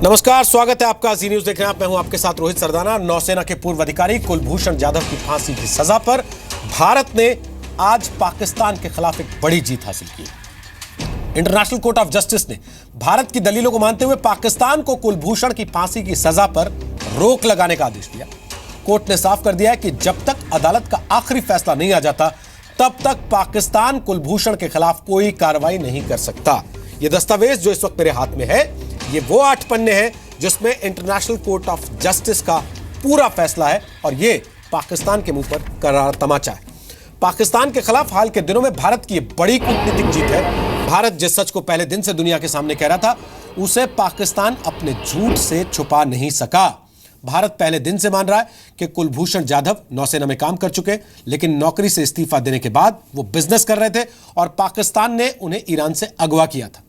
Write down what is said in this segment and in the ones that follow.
नमस्कार, स्वागत है आपका जी न्यूज देख रहे हैं आप। मैं हूं आपके साथ रोहित सरदाना। नौसेना के पूर्व अधिकारी कुलभूषण जाधव की फांसी की सजा पर भारत ने आज पाकिस्तान के खिलाफ एक बड़ी जीत हासिल की। इंटरनेशनल कोर्ट ऑफ जस्टिस ने भारत की दलीलों को मानते हुए पाकिस्तान को कुलभूषण की फांसी की सजा पर रोक लगाने का आदेश दिया। कोर्ट ने साफ कर दिया है कि जब तक अदालत का आखिरी फैसला नहीं आ जाता तब तक पाकिस्तान कुलभूषण के खिलाफ कोई कार्रवाई नहीं कर सकता। यह दस्तावेज जो इस वक्त मेरे हाथ में है, ये वो 8 पन्ने हैं जिसमें इंटरनेशनल कोर्ट ऑफ जस्टिस का पूरा फैसला है और ये पाकिस्तान के मुंह पर करारा तमाचा है। पाकिस्तान के खिलाफ हाल के दिनों में भारत की बड़ी कूटनीतिक जीत है। भारत जिस सच को पहले दिन से दुनिया के सामने कह रहा था, उसे पाकिस्तान अपने झूठ से छुपा नहीं सका। भारत पहले दिन से मान रहा है कि कुलभूषण जाधव नौसेना में काम कर चुके, लेकिन नौकरी से इस्तीफा देने के बाद वो बिजनेस कर रहे थे और पाकिस्तान ने उन्हें ईरान से अगवा किया था।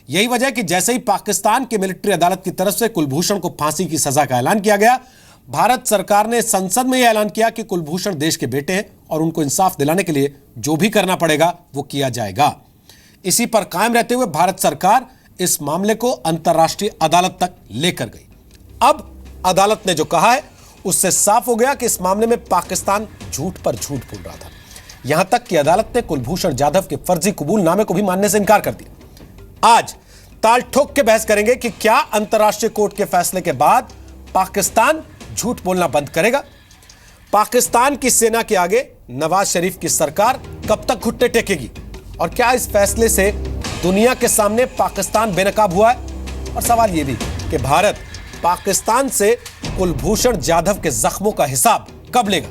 यही वजह है कि जैसे ही पाकिस्तान की मिलिट्री अदालत की तरफ से कुलभूषण को फांसी की सजा का ऐलान किया गया, भारत सरकार ने संसद में यह ऐलान किया कि कुलभूषण देश के बेटे हैं और उनको इंसाफ दिलाने के लिए जो भी करना पड़ेगा वो किया जाएगा। इसी पर कायम रहते हुए भारत सरकार इस मामले को अंतर्राष्ट्रीय अदालत तक लेकर गई। अब अदालत ने जो कहा है उससे साफ हो गया कि इस मामले में पाकिस्तान झूठ पर झूठ बोल रहा था। यहां तक कि अदालत ने कुलभूषण जाधव के फर्जी कबूलनामे को भी मानने से इनकार कर दिया। आज ताल ठोक के बहस करेंगे कि क्या अंतर्राष्ट्रीय कोर्ट के फैसले के बाद पाकिस्तान झूठ बोलना बंद करेगा? पाकिस्तान की सेना के आगे नवाज शरीफ की सरकार कब तक घुटने टेकेगी? और क्या इस फैसले से दुनिया के सामने पाकिस्तान बेनकाब हुआ है? और सवाल यह भी कि भारत पाकिस्तान से कुलभूषण जाधव के जख्मों का हिसाब कब लेगा?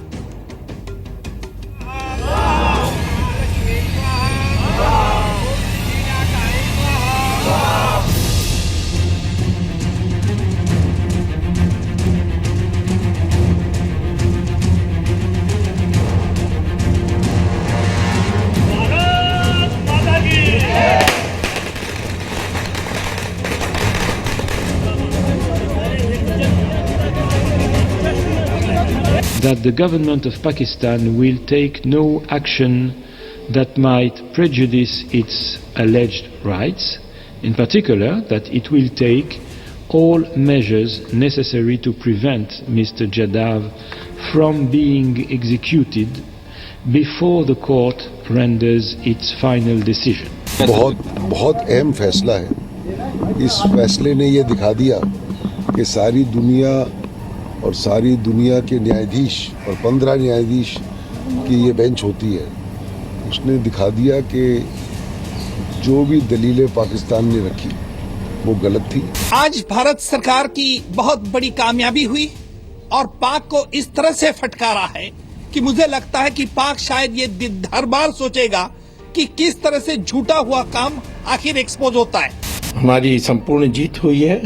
That the government of Pakistan will take no action that might prejudice its alleged rights, in particular that it will take all measures necessary to prevent Mr. Jadhav from being executed before the court renders its final decision. बहुत अहम फैसला है। इस फैसले ने यह दिखा दिया कि सारी दुनिया और सारी दुनिया के न्यायाधीश और 15 न्यायाधीश की ये बेंच होती है, उसने दिखा दिया कि जो भी दलीलें पाकिस्तान ने रखी वो गलत थी। आज भारत सरकार की बहुत बड़ी कामयाबी हुई और पाक को इस तरह से फटकारा है कि मुझे लगता है कि पाक शायद ये हर बार सोचेगा कि किस तरह से झूठा हुआ काम आखिर एक्सपोज होता है। हमारी संपूर्ण जीत हुई है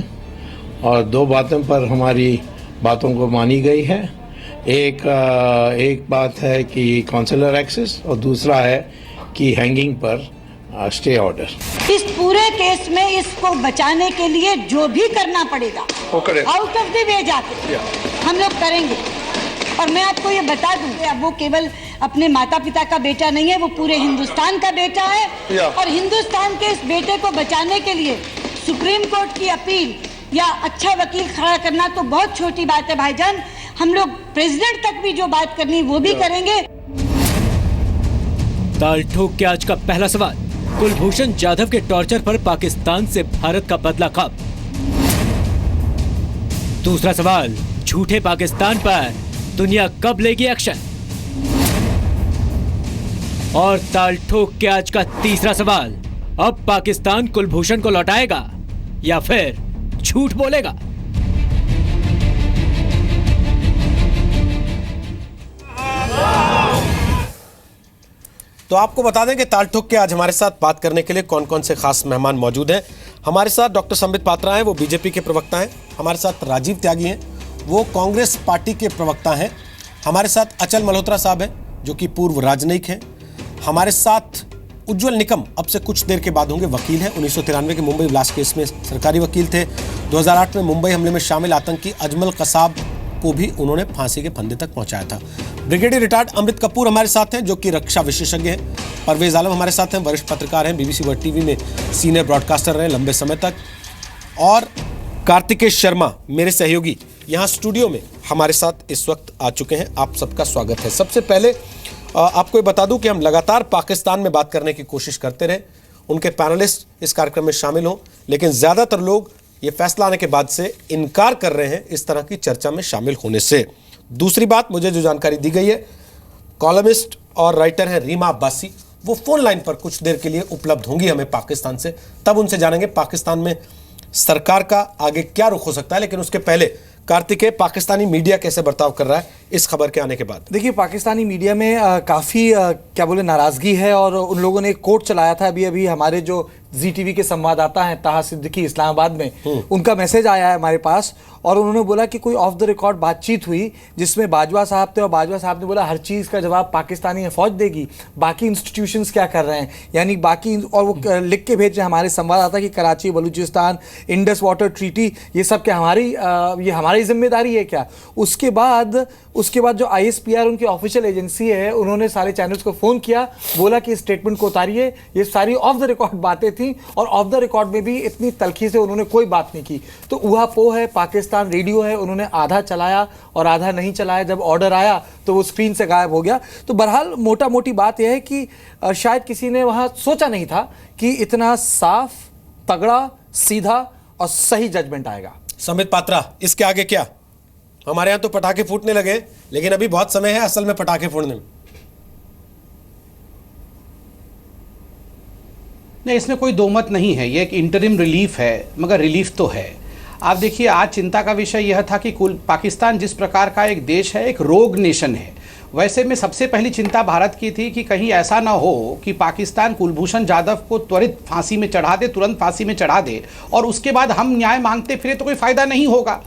और 2 बातों पर हमारी बातों को मानी गई है। एक बात है कि काउंसलर एक्सेस और दूसरा है कि हैंगिंग पर स्टे ऑर्डर। इस पूरे केस में इसको बचाने के लिए जो भी करना पड़ेगा आउट ऑफ द वे जाके हम लोग करेंगे। और मैं आपको ये बता दूं, अब वो केवल अपने माता पिता का बेटा नहीं है, वो पूरे हिंदुस्तान का बेटा है और हिंदुस्तान के इस बेटे को बचाने के लिए सुप्रीम कोर्ट की अपील या अच्छा वकील खड़ा करना तो बहुत छोटी बात है भाईजान। हम लोग प्रेसिडेंट तक भी जो बात करनी वो भी करेंगे। ताल ठोक के आज का पहला सवाल, कुलभूषण जाधव के टॉर्चर पर पाकिस्तान से भारत का बदला कब? दूसरा सवाल, झूठे पाकिस्तान पर दुनिया कब लेगी एक्शन? और ताल ठोक के आज का तीसरा सवाल, अब पाकिस्तान कुलभूषण को लौटाएगा या फिर झूठ बोलेगा? तो आपको बता दें कि ताल ठोक के आज हमारे साथ बात करने के लिए कौन कौन से खास मेहमान मौजूद हैं। हमारे साथ डॉक्टर संबित पात्रा हैं, वो बीजेपी के प्रवक्ता हैं। हमारे साथ राजीव त्यागी हैं, वो कांग्रेस पार्टी के प्रवक्ता हैं। हमारे साथ अचल मल्होत्रा साहब हैं, जो कि पूर्व राजनयिक हैं। हमारे साथ उज्जवल निकम अब से कुछ देर के बाद होंगे, वकील हैं। 1993 के मुंबई ब्लास्ट केस में सरकारी वकील थे। 2008 में मुंबई हमले में शामिल आतंकी अजमल कसाब को भी उन्होंने फांसी के फंदे तक पहुंचाया था। ब्रिगेडियर रिटायर्ड अमृत कपूर हमारे साथ हैं, जो कि रक्षा विशेषज्ञ हैं। परवेज आलम हमारे साथ हैं, वरिष्ठ पत्रकार हैं, BBC वर्ल्ड टीवी में सीनियर ब्रॉडकास्टर रहे लंबे समय तक। और कार्तिकेश शर्मा मेरे सहयोगी यहाँ स्टूडियो में हमारे साथ इस वक्त आ चुके हैं। आप सबका स्वागत है। सबसे पहले आपको ये बता दूं कि हम लगातार पाकिस्तान में बात करने की कोशिश करते रहे, उनके पैनलिस्ट इस कार्यक्रम में शामिल हों, लेकिन ज़्यादातर लोग ये फैसला आने के बाद से इनकार कर रहे हैं इस तरह की चर्चा में शामिल होने से। दूसरी बात, मुझे जो जानकारी दी गई है, कॉलमिस्ट और राइटर हैं रीमा अब्बासी, वो फोन लाइन पर कुछ देर के लिए उपलब्ध होंगी हमें पाकिस्तान से, तब उनसे जानेंगे पाकिस्तान में सरकार का आगे क्या रुख हो सकता है। लेकिन उसके पहले कार्तिकेय, पाकिस्तानी मीडिया कैसे बर्ताव कर रहा है इस खबर के आने के बाद? देखिए, पाकिस्तानी मीडिया में काफ़ी क्या बोले नाराज़गी है और उन लोगों ने एक कोट चलाया था अभी हमारे जो ZTV के संवाददाता हैं ताहा सिद्दीकी इस्लामाबाद में, उनका मैसेज आया है हमारे पास और उन्होंने बोला कि कोई ऑफ द रिकॉर्ड बातचीत हुई जिसमें बाजवा साहब थे और बाजवा साहब ने बोला हर चीज़ का जवाब पाकिस्तानी फौज देगी, बाकी इंस्टीट्यूशंस क्या कर रहे हैं, यानी बाकी, और वो लिख के भेज रहे हैं हमारे संवाददाता कि Karachi, Balochistan, Indus water treaty, ये सब क्या हमारी जिम्मेदारी है क्या? उसके बाद जो ISPR उनकी ऑफिशियल एजेंसी है, उन्होंने सारे चैनल्स को फ़ोन किया, बोला कि इस स्टेटमेंट को उतारिए, ये सारी ऑफ द रिकॉर्ड बातें थी और ऑफ द रिकॉर्ड में भी इतनी तलखी से उन्होंने कोई बात नहीं की। तो ऊहापोह है, पाकिस्तान रेडियो है, उन्होंने आधा चलाया और आधा नहीं चलाया, जब ऑर्डर आया तो वो स्क्रीन से गायब हो गया। तो बहरहाल मोटा मोटी बात यह है कि शायद किसी ने वहाँ सोचा नहीं था कि इतना साफ, तगड़ा, सीधा और सही जजमेंट आएगा। समित पात्रा, इसके आगे क्या? हमारे यहाँ तो पटाखे फूटने लगे, लेकिन अभी बहुत समय है असल में पटाखे फोड़ने में। नहीं, इसमें कोई दो मत नहीं है। ये एक इंटरिम रिलीफ है, मगर रिलीफ तो है। आप देखिए, आज चिंता का विषय यह था कि पाकिस्तान जिस प्रकार का एक देश है, एक रोग नेशन है। वैसे में सबसे पहली चिंता भारत की थी कि कहीं ऐसा ना हो कि पाकिस्तान कुलभूषण जाधव को त्वरित फांसी में चढ़ा दे, तुरंत फांसी में चढ़ा दे और उसके बाद हम न्याय मांगते फिरे तो कोई फायदा नहीं होगा।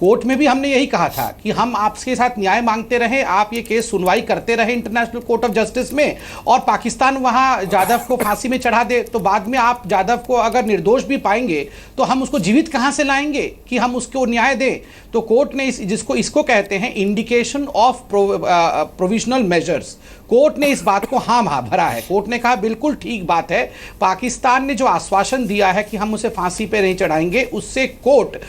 कोर्ट में भी हमने यही कहा था कि हम आपके साथ न्याय मांगते रहें, आप ये केस सुनवाई करते रहे इंटरनेशनल कोर्ट ऑफ जस्टिस में, और पाकिस्तान वहां जाधव को फांसी में चढ़ा दे तो बाद में आप जाधव को अगर निर्दोष भी पाएंगे तो हम उसको जीवित कहां से लाएंगे कि हम उसको न्याय दें। तो कोर्ट ने इसको कहते हैं indication of provisional measures, court ने इस बात को हाँ भरा है। कोर्ट ने कहा बिल्कुल ठीक बात है, पाकिस्तान ने जो आश्वासन दिया है कि हम उसे फांसी पे नहीं चढ़ाएंगे, उससे कोर्ट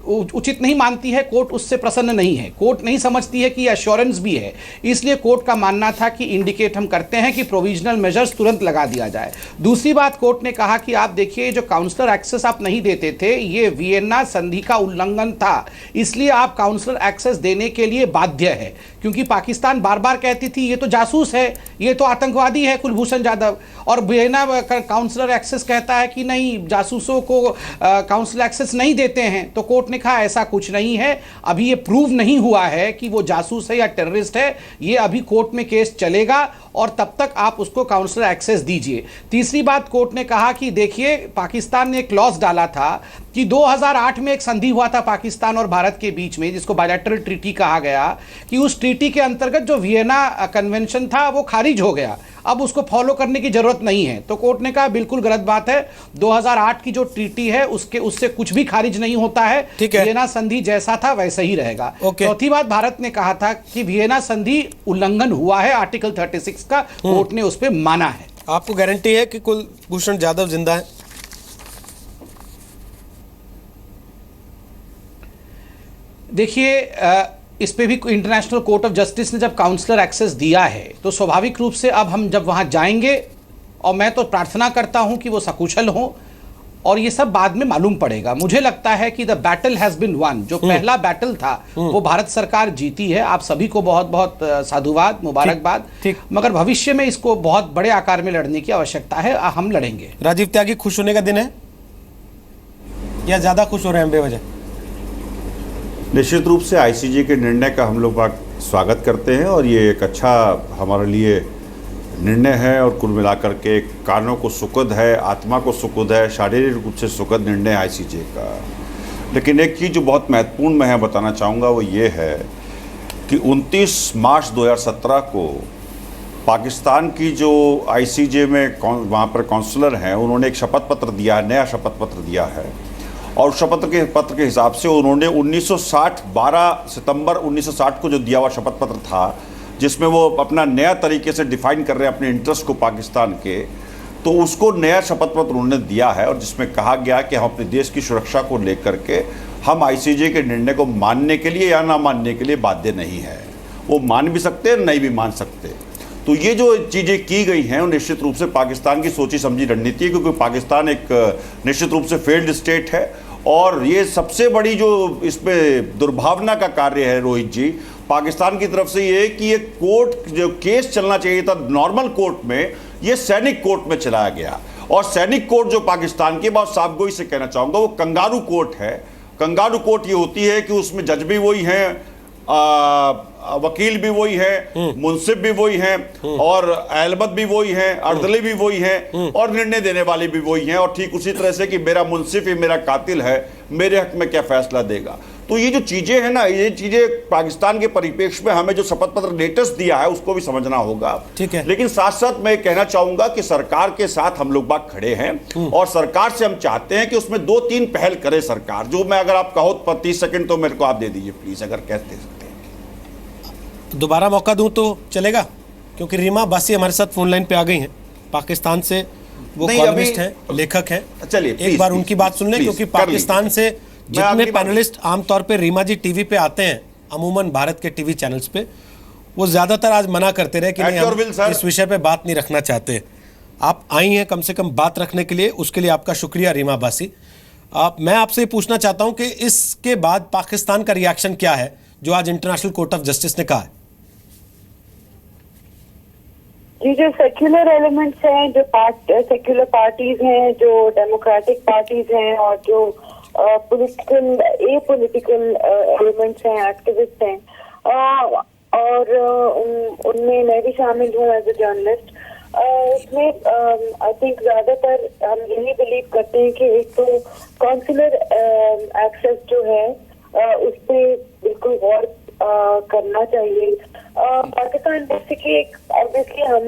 उचित नहीं मानती है, कोर्ट उससे प्रसन्न नहीं है, कोर्ट नहीं समझती है कि एश्योरेंस भी है। इसलिए कोर्ट का मानना था कि इंडिकेट हम करते हैं कि प्रोविजनल मेजर्स तुरंत लगा दिया जाए। दूसरी बात, कोर्ट ने कहा कि आप देखिए, जो काउंसलर एक्सेस आप नहीं देते थे, ये वियना संधि का उल्लंघन था, इसलिए आप काउंसलर एक्सेस देने के लिए बाध्य है। क्योंकि पाकिस्तान बार बार कहती थी ये तो जासूस है, ये तो आतंकवादी है कुलभूषण जाधव, और वियना काउंसलर एक्सेस कहता है कि नहीं, जासूसों को काउंसलर एक्सेस नहीं देते हैं। तो कोर्ट ने कहा ऐसा कुछ नहीं है, अभी ये प्रूव नहीं हुआ है कि वो जासूस है या टेररिस्ट है, ये अभी कोर्ट में केस चलेगा और तब तक आप उसको काउंसलर एक्सेस दीजिए। तीसरी बात, कोर्ट ने कहा कि देखिए, पाकिस्तान ने एक क्लॉज डाला था कि 2008 में एक संधि हुआ था पाकिस्तान और भारत के बीच में, जिसको बायलैटरल ट्रीटी कहा गया, कि उस ट्रीटी के अंतर्गत जो वियना कन्वेंशन था वो खारिज हो गया, अब उसको फॉलो करने की जरूरत नहीं है। तो कोर्ट ने कहा बिल्कुल गलत बात है, 2008 की जो ट्रीटी है उससे कुछ भी खारिज नहीं होता है, वियना संधि जैसा था वैसा ही रहेगा। चौथी बात, भारत ने कहा था कि वियना संधि उल्लंघन हुआ है आर्टिकल 36 का, कोर्ट ने उस पर माना है। आपको गारंटी है कि कुलभूषण जाधव जिंदा है? देखिए, इस पे भी इंटरनेशनल कोर्ट ऑफ जस्टिस ने जब काउंसलर एक्सेस दिया है तो स्वाभाविक रूप से अब हम जब वहां जाएंगे, और मैं तो प्रार्थना करता हूं कि वो सकुशल हो, और ये सब बाद में मालूम पड़ेगा। मुझे लगता है कि the battle has been won, जो पहला बैटल था वो भारत सरकार जीती है। आप सभी को बहुत बहुत साधुवाद, मुबारकबाद, मगर भविष्य में इसको बहुत बड़े आकार में लड़ने की आवश्यकता है, हम लड़ेंगे। राजीव त्यागी, खुश होने का दिन है या ज्यादा खुश हो रहे हैं बेवजह? निश्चित रूप से ICJ के निर्णय का हम लोग स्वागत करते हैं और ये एक अच्छा हमारे लिए निर्णय है, और कुल मिलाकर के कानों को सुखद है, आत्मा को सुखद है, शारीरिक रूप से सुखद निर्णय ICJ का। लेकिन एक चीज़ जो बहुत महत्वपूर्ण मैं बताना चाहूँगा वो ये है कि 29 मार्च 2017 को पाकिस्तान की जो ICJ में वहाँ पर काउंसलर हैं, उन्होंने एक शपथ पत्र दिया है, नया शपथ पत्र दिया है, और शपथ पत्र के हिसाब से उन्होंने 12 सितंबर 1960 को जो दिया हुआ शपथ पत्र था, जिसमें वो अपना नया तरीके से डिफाइन कर रहे हैं अपने इंटरेस्ट को पाकिस्तान के, तो उसको नया शपथ पत्र उन्होंने दिया है और जिसमें कहा गया कि हम अपने देश की सुरक्षा को लेकर के हम आईसीजे के निर्णय को मानने के लिए या ना मानने के लिए बाध्य नहीं है। वो मान भी सकते हैं, नहीं भी मान सकते। तो ये जो चीज़ें की गई हैं वो निश्चित रूप से पाकिस्तान की सोची समझी रणनीति है, क्योंकि पाकिस्तान एक निश्चित रूप से फेल्ड स्टेट है। और ये सबसे बड़ी जो इसमें दुर्भावना का कार्य है रोहित जी, पाकिस्तान की तरफ से ये कि ये कोर्ट जो केस चलना चाहिए था नॉर्मल कोर्ट में, ये सैनिक कोर्ट में चलाया गया। और सैनिक कोर्ट जो पाकिस्तान की, बहुत साफगोई से कहना चाहूँगा, वो कंगारू कोर्ट है। कंगारू कोर्ट ये होती है कि उसमें जज भी वही हैं, वकील भी वही है, मुंसिफ भी वही हैं, और अहलमत भी वही हैं, अर्दली भी वही हैं, और निर्णय देने वाले भी वही हैं। और ठीक उसी तरह से कि मेरा मुंसिफ ही मेरा कातिल है, मेरे हक में क्या फैसला देगा। तो ये जो चीजें हैं ना, ये चीजें पाकिस्तान के परिप्रेक्ष्य में हमें जो शपथ पत्र लेटेस्ट दिया है उसको भी समझना होगा। ठीक है। लेकिन साथ साथ मैं कहना चाहूंगा कि सरकार के साथ हम लोग बात खड़े हैं और सरकार से हम चाहते हैं कि उसमें 2-3 पहल करे सरकार। जो मैं अगर आप कहो 30 सेकंड तो मेरे को आप दे दीजिए प्लीज, अगर कह दे सकते हैं। दोबारा मौका दूं तो चलेगा, क्योंकि रीमा बासी हमारे साथ फोन लाइन पे आ गई हैं पाकिस्तान से। वो कॉलमिस्ट हैं, लेखक हैं। चलिए एक बार उनकी बात सुन लें, क्योंकि पाकिस्तान से जितने पैनलिस्ट आमतौर पे रीमा जी टीवी पे आते हैं, अमूमन भारत के टीवी चैनल्स पे, वो ज्यादातर आज मना करते रहे कि नहीं, हम इस विषय पे बात नहीं रखना चाहते। आप आई हैं कम से कम बात रखने के लिए, उसके लिए आपका शुक्रिया रीमा बासी। मैं आपसे पूछना चाहता हूं कि इसके बाद पाकिस्तान का रिएक्शन क्या है जो आज इंटरनेशनल कोर्ट ऑफ जस्टिस ने कहा है? ये जो सेक्युलर एलिमेंट्स हैं, जो सेक्युलर पार्टीज हैं, जो डेमोक्रेटिक पार्टीज हैं, और जो पॉलिटिकल एलिमेंट्स हैं, एक्टिविस्ट हैं, और उनमें मैं भी शामिल हूँ एज ए जर्नलिस्ट। इसमें आई थिंक ज्यादातर हम यही बिलीव करते हैं कि एक तो कॉन्सुलर एक्सेस जो है उस पर बिल्कुल गौर करना चाहिए। पाकिस्तान बेसिकली एक ऑब्वियसली हम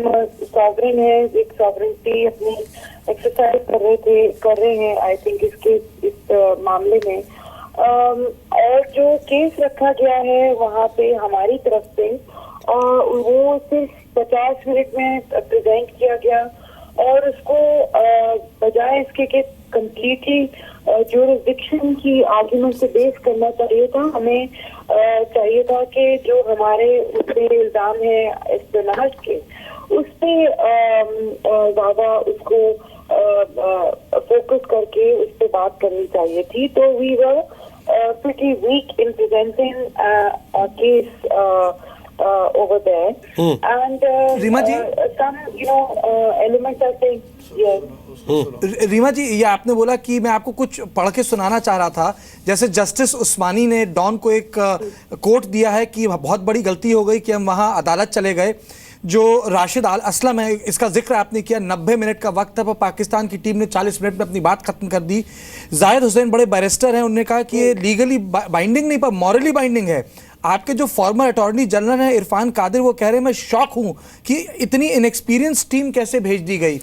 सॉवरेन है, एक सॉवरेनिटी अपनी एक्सरसाइज कर रहे हैं आई थिंक इस मामले में। और जो केस रखा गया है वहाँ पे हमारी तरफ से वो सिर्फ 50 मिनट में प्रेजेंट किया गया, और उसको बजाय इसके कि कंप्लीटली ज्यूरिसडिक्शन की आर्गुमेंट से बेस करना चाहिए था। हमें चाहिए था कि जो हमारे उस पे इल्जाम है एस्पियोनाज के, उस पे ज्यादा उसको फोकस करके उस पे बात करनी चाहिए थी। तो we were pretty weak in presenting a case over there, and Reema ji, some elements are saying yes. Reema ji, ये आपने बोला कि मैं आपको कुछ पढ़ के सुनाना चाह रहा था। जैसे जस्टिस उस्मानी ने डॉन को एक कोट दिया है कि बहुत बड़ी गलती हो गई कि हम वहाँ अदालत चले गए। जो राशिद अल असलम है, इसका जिक्र आपने किया, 90 मिनट का वक्त था, पर पाकिस्तान की टीम ने 40 मिनट में अपनी बात खत्म कर दी। जाहिद हुसैन बड़े बैरिस्टर हैं, उन्होंने कहा कि ये लीगली बाइंडिंग नहीं पर मॉरली बाइंडिंग है। आपके जो फॉर्मर अटॉर्नी जनरल हैं इरफान कादिर, वो कह रहे हैं मैं शॉक हूं कि इतनी इनएक्सपीरियंस टीम कैसे भेज दी गई।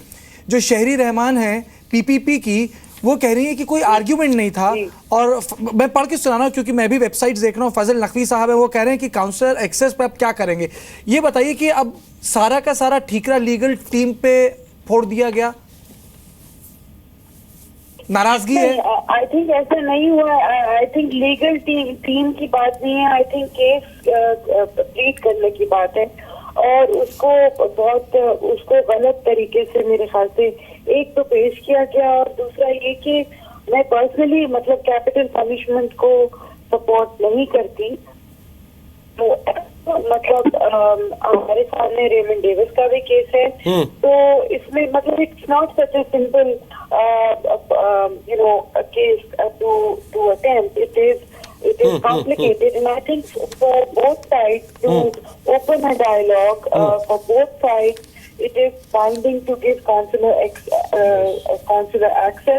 जो शहरी रहमान हैं पीपीपी की, वो कह रही है कि कोई आर्ग्यूमेंट नहीं था। और मैं पढ़ के सुना रहा हूँ क्योंकि मैं भी वेबसाइट देख रहा हूँ। फजल नकवी साहब है, वो कह रहे हैं कि काउंसलर एक्सेस पे अब क्या करेंगे। ये बताइए कि अब सारा का सारा ठीकरा लीगल टीम पे फोड़ दिया गया, नाराजगी है? आई थिंक ऐसा नहीं हुआ। आई थिंक लीगल टीम की बात नहीं है, आई थिंक केस प्लीड करने की बात है, और उसको गलत तरीके से मेरे ख्याल से एक तो पेश किया गया, और दूसरा ये कि मैं पर्सनली मतलब कैपिटल पनिशमेंट को सपोर्ट नहीं करती। तो मतलब हमारे सामने रेमंड डेविस का भी केस है, तो इसमें मतलब it's not such a simple case to attempt. It is complicated, and I think for both sides to open a dialogue, for both sides, it is binding to give consular access.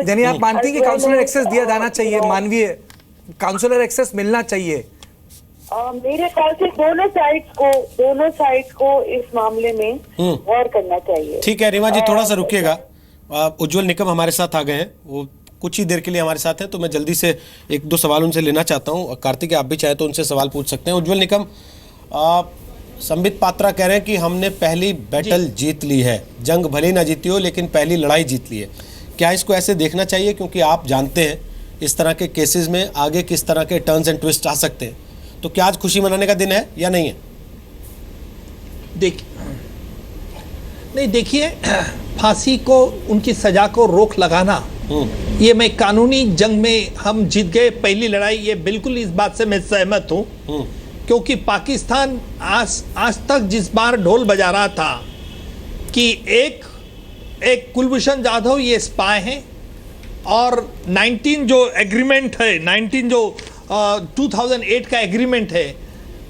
यानी आप मानती हैं कि counsellor access दिया जाना चाहिए, मानवीय counsellor access मिलना चाहिए? मेरे ख्याल से दोनों साइड्स को इस मामले में गौर करना चाहिए। ठीक है रीमा जी, थोड़ा सा रुकिएगा। उज्जवल निकम हमारे साथ आ गए हैं, वो कुछ ही देर के लिए हमारे साथ हैं, तो मैं जल्दी से 1-2 सवाल उनसे लेना चाहता हूं। कार्तिक, आप भी चाहे तो उनसे सवाल पूछ सकते हैं। उज्जवल निकम, संबित पात्रा कह रहे हैं कि हमने पहली बैटल जीत ली है, जंग भले ना जीती हो लेकिन पहली लड़ाई जीत ली है। क्या इसको ऐसे देखना चाहिए, क्योंकि आप जानते हैं इस तरह के केसेस में आगे किस तरह के टर्न्स एंड ट्विस्ट आ सकते हैं, तो क्या आज खुशी मनाने का दिन है या नहीं है? देखिए, फांसी को, उनकी सजा को रोक लगाना, ये मैं कानूनी जंग में हम जीत गए पहली लड़ाई, ये बिल्कुल इस बात से मैं सहमत हूं, क्योंकि पाकिस्तान आज तक जिस बार ढोल बजा रहा था कि एक कुलभूषण जाधव ये स्पाई हैं और 19 जो एग्रीमेंट है, 19 जो 2008 का एग्रीमेंट है,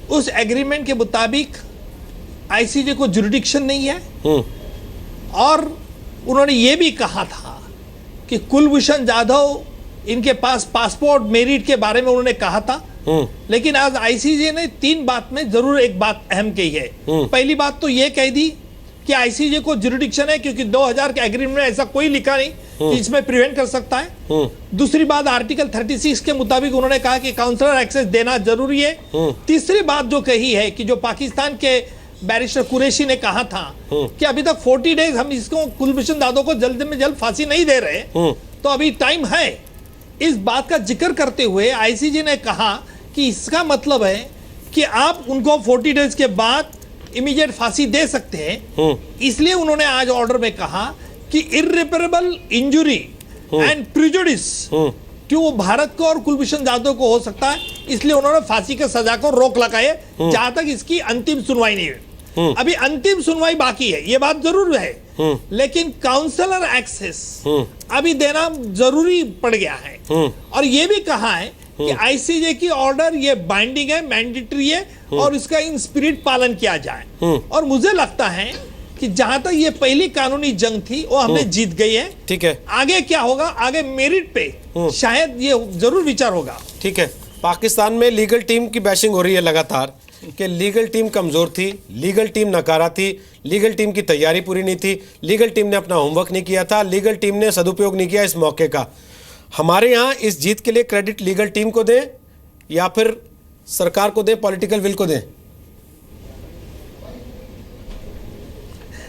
उस एग्रीमेंट के मुताबिक आईसीजे को जुरिडिक्शन नहीं है, और उन्होंने ये भी कहा था कि कुलभूषण जाधव, इनके पास पासपोर्ट मेरिट के बारे में उन्होंने कहा था, लेकिन आज आईसीजे ने 3 बात में जरूर एक बात अहम कही है। पहली बात तो ये कह दी कि आईसीजे को जुरिडिक्शन है क्योंकि 2000 के एग्रीमेंट में ऐसा कोई लिखा नहीं कि इसमें प्रिवेंट कर सकता है। दूसरी बात, आर्टिकल 36 के मुताबिक उन्होंने कहा कि काउंसलर एक्सेस देना जरूरी है। तीसरी बात जो कही है कि जो पाकिस्तान के बैरिस्टर कुरैशी ने कहा था कि अभी तक 40 डेज हम इसको, कुलभूषण जाधव को जल्द में जल्द फांसी नहीं दे रहे, तो अभी टाइम है। इस बात का जिक्र करते हुए आईसीजे ने कहा कि इसका मतलब है कि आप उनको 40 डेज के बाद इमीडिएट फांसी दे सकते हैं। इसलिए उन्होंने आज ऑर्डर में कहा कि इर्रिपेरेबल इंजुरी एंड प्रिजुडिस क्यों वो भारत को और कुलभूषण जाधव को हो सकता है, इसलिए उन्होंने फांसी की सजा को रोक लगाए जहां तक इसकी अंतिम सुनवाई नहीं हुई। अभी अंतिम सुनवाई बाकी है, ये बात जरूर है, लेकिन काउंसलर एक्सेस अभी देना जरूरी पड़ गया है। और ये भी कहा है कि आईसीजे की ऑर्डर ये बाइंडिंग है, मैंडेटरी है, और इसका इन स्पिरिट पालन किया जाए। और मुझे लगता है कि जहां तक ये पहली कानूनी जंग थी वो हमने जीत गई है। ठीक है, आगे क्या होगा, आगे मेरिट पे शायद ये जरूर विचार होगा। ठीक है, पाकिस्तान में लीगल टीम की बैशिंग हो रही है लगातार कि लीगल टीम कमजोर थी, लीगल टीम नकारा थी, लीगल टीम की तैयारी पूरी नहीं थी, लीगल टीम ने अपना होमवर्क नहीं किया था, लीगल टीम ने सदुपयोग नहीं किया इस मौके का। हमारे यहाँ इस जीत के लिए क्रेडिट लीगल टीम को दें या फिर सरकार को दें, पॉलिटिकल विल को दें?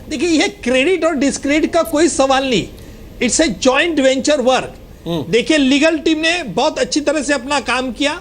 देखिए, ये क्रेडिट और डिस्क्रेडिट का कोई सवाल नहीं, it's a joint venture work. देखिए, लीगल टीम ने बहुत अच्छी तरह से अपना काम किया,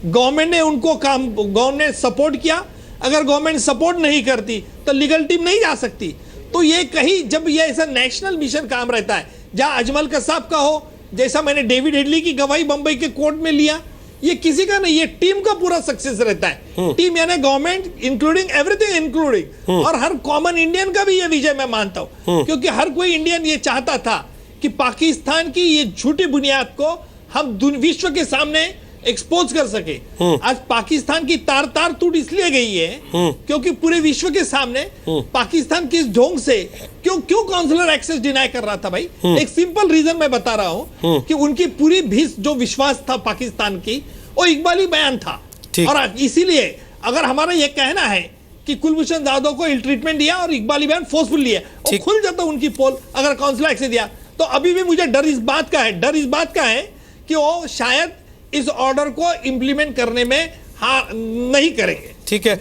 गवर्नमेंट ने उनको गवर्नमेंट सपोर्ट किया। अगर गवर्नमेंट सपोर्ट नहीं करती तो लीगल टीम नहीं जा सकती। तो ये कहीं जब ये ऐसा नेशनल मिशन काम रहता है, जहां अजमल कसाब का हो, जैसा मैंने डेविड हेडली की गवाही बंबई के कोर्ट में लिया, ये किसी का नहीं, ये टीम का पूरा सक्सेस रहता है। टीम यानी गवर्नमेंट इंक्लूडिंग एवरीथिंग इंक्लूडिंग, और हर कॉमन इंडियन का भी ये विजय मैं मानता हूं, क्योंकि हर कोई इंडियन ये चाहता था कि पाकिस्तान की ये झूठी बुनियाद को हम विश्व के सामने एक्सपोज कर सके। आज पाकिस्तान की तार तार टूट इसलिए गई है क्योंकि पूरे विश्व के सामने पाकिस्तान किस ढंग से क्यों काउंसलर एक्सेस डिनाई कर रहा था भाई। एक सिंपल रीजन मैं बता रहा हूं कि उनकी पूरी भीष जो विश्वास था पाकिस्तान की, वो इकबाली बयान था। और इसीलिए अगर हमारा यह कहना है कि कुलभूषण जाधव को इल ट्रीटमेंट दिया और इकबाली बयान फोर्सफुल लिया, और खुल जाता उनकी पोल अगर काउंसलर एक्सेस दिया, तो अभी भी मुझे डर इस बात का है कि वो शायद इस ऑर्डर को इंप्लीमेंट करने में नहीं करेंगे। ठीक है,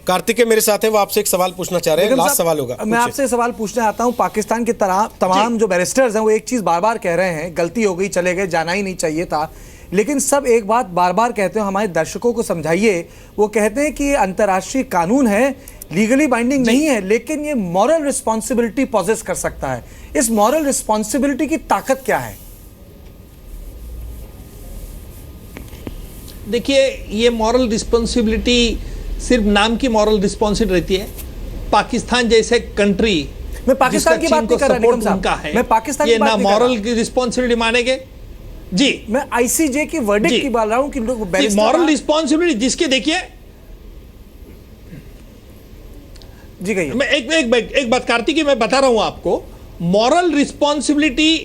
कार्तिकेय मेरे साथ है, वो आपसे एक सवाल पूछना चाह रहे हैं, लास्ट सवाल होगा। मैं आपसे सवाल पूछना चाहता हूं, पाकिस्तान के तमाम जो बैरिस्टर्स हैं वो एक चीज बार बार कह रहे हैं, गलती हो गई, चले गए, जाना ही नहीं चाहिए था, लेकिन सब एक बात बार बार कहते हैं, हमारे दर्शकों को समझाइए। वो कहते हैं कि ये अंतर्राष्ट्रीय कानून है, लीगली बाइंडिंग नहीं है, लेकिन ये मॉरल रिस्पॉन्सिबिलिटी पॉजेस कर सकता है। इस मॉरल रिस्पॉन्सिबिलिटी की ताकत क्या है? देखिए, ये मॉरल रिस्पॉन्सिबिलिटी सिर्फ नाम की मॉरल रिस्पॉन्सिबिलिटी रहती है। पाकिस्तान जैसे कंट्री, मैं पाकिस्तान की बात नहीं कर रहा, निगम साहब, मैं पाकिस्तान की बात नहीं कर रहा। मॉरल की रिस्पॉन्सिबिलिटी मानेंगे जी, मैं आईसीजे की वर्डिक्ट की बोल रहा हूं कि लोग मॉरल रिस्पॉन्सिबिलिटी जिसके, देखिए जी कहिए। मैं एक बात कार्तिकी मैं बता रहा हूं आपको, मॉरल रिस्पॉन्सिबिलिटी,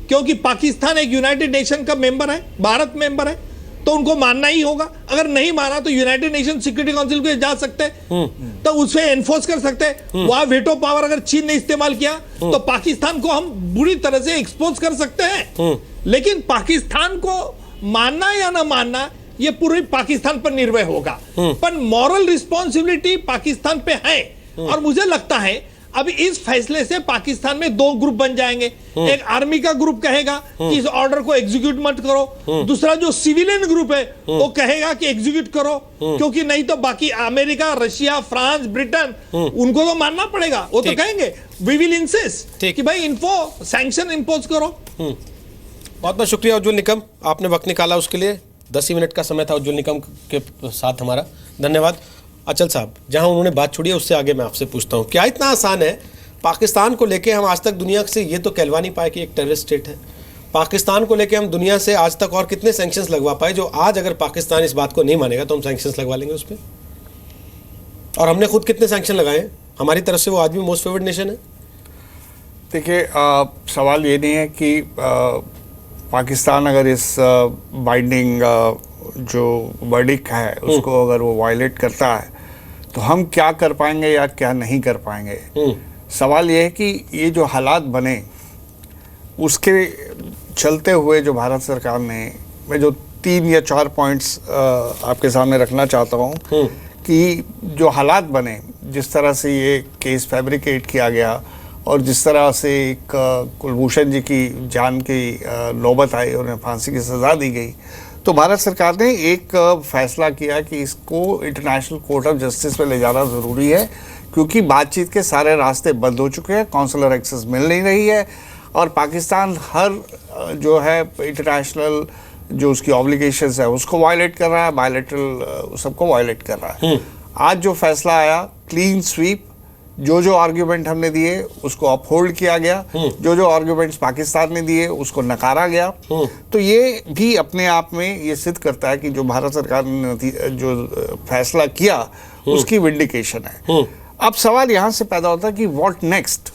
क्योंकि पाकिस्तान एक यूनाइटेड नेशन का मेंबर है, भारत मेंबर है, तो उनको मानना ही होगा। अगर नहीं माना तो यूनाइटेड नेशन सिक्योरिटी काउंसिल को जा सकते हैं, तो उसे एनफोर्स कर सकते हैं। वहां वेटो पावर अगर चीन ने इस्तेमाल किया तो पाकिस्तान को हम बुरी तरह से एक्सपोज कर सकते हैं। लेकिन पाकिस्तान को मानना या ना मानना ये पूरे पाकिस्तान पर निर्भर होगा, पर मॉरल रिस्पॉन्सिबिलिटी पाकिस्तान पे है। और मुझे लगता है अभी इस फैसले से पाकिस्तान में दो ग्रुप बन जाएंगे। एक आर्मी का ग्रुप कहेगा कि इस ऑर्डर को एग्जीक्यूट मत करो, दूसरा जो सिविलियन ग्रुप है वो कहेगा कि एग्जीक्यूट करो, क्योंकि नहीं तो बाकी अमेरिका, रशिया, फ्रांस, ब्रिटेन उनको तो मानना पड़ेगा। वो तो कहेंगे वी विल इंसिस्ट कि भाई इनको सैंक्शन इंपोज करो। बहुत बहुत शुक्रिया उज्जवल निकम, आपने वक्त निकाला उसके लिए। 10 ही मिनट का समय था उज्जवल निकम के साथ हमारा, धन्यवाद। अचल साहब, जहां उन्होंने बात छोड़ी है उससे आगे मैं आपसे पूछता हूं, क्या इतना आसान है पाकिस्तान को लेके हम आज तक दुनिया से ये तो कहलवा नहीं पाए कि एक टेररिस्ट स्टेट है? पाकिस्तान को लेके हम दुनिया से आज तक और कितने सैंक्शंस लगवा पाए जो आज अगर पाकिस्तान इस बात को नहीं मानेगा तो हम सैंक्शंस लगवा लेंगे उस पर? और हमने खुद कितने सैंक्शन लगाए हैं? हमारी तरफ से वो आज भी मोस्ट फेवर्ड नेशन है। देखिए, सवाल ये नहीं है कि पाकिस्तान अगर इस बाइंडिंग जो वर्डिक्ट है उसको अगर वो वायलेट करता है तो हम क्या कर पाएंगे या क्या नहीं कर पाएंगे। सवाल ये है कि ये जो हालात बने उसके चलते हुए जो भारत सरकार ने, मैं जो 3 या 4 पॉइंट्स आपके सामने रखना चाहता हूँ कि जो हालात बने, जिस तरह से ये केस फैब्रिकेट किया गया और जिस तरह से एक कुलभूषण जी की जान की नौबत आई, उन्हें फांसी की सज़ा दी गई, तो भारत सरकार ने एक फैसला किया कि इसको इंटरनेशनल कोर्ट ऑफ जस्टिस में ले जाना ज़रूरी है, क्योंकि बातचीत के सारे रास्ते बंद हो चुके हैं, कॉन्सुलर एक्सेस मिल नहीं रही है और पाकिस्तान हर जो है इंटरनेशनल जो उसकी ऑब्लिगेशंस है उसको वायलेट कर रहा है, बायलैटरल सबको वायलेट कर रहा है। आज जो फैसला आया, क्लीन स्वीप, जो आर्ग्यूमेंट हमने दिए उसको अपहोल्ड किया गया, जो आर्ग्यूमेंट्स पाकिस्तान ने दिए उसको नकारा गया। तो ये भी अपने आप में ये सिद्ध करता है कि जो भारत सरकार ने जो फैसला किया उसकी विंडिकेशन है। अब सवाल यहाँ से पैदा होता है कि व्हाट नेक्स्ट।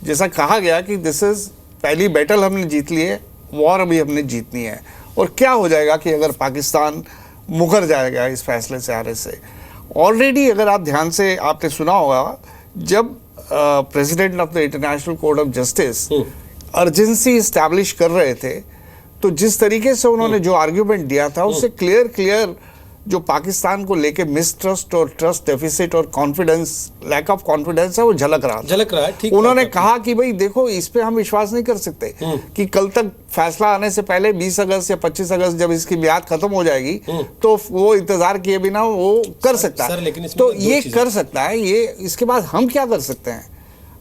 जैसा कहा गया कि दिस इज पहली बैटल हमने जीत ली है, वॉर अभी हमने जीतनी है। और क्या हो जाएगा कि अगर पाकिस्तान मुकर जाएगा इस फैसले से आने से। ऑलरेडी अगर आप ध्यान से आपने सुना होगा, जब president of the international court of justice urgency establish कर रहे थे तो जिस तरीके से उन्होंने जो आर्ग्यूमेंट दिया था उससे क्लियर जो पाकिस्तान को लेके मिसट्रस्ट और ट्रस्ट डेफिसिट और कॉन्फिडेंस, लैक ऑफ कॉन्फिडेंस है वो झलक रहा है। ठीक, उन्होंने कहा कि भाई देखो, इस पे हम विश्वास नहीं कर सकते कि कल तक फैसला आने से पहले 20 अगस्त या 25 अगस्त जब इसकी मियाद खत्म हो जाएगी तो वो इंतजार किए बिना वो कर सकता है। तो ये कर सकता है, ये इसके बाद हम क्या कर सकते हैं?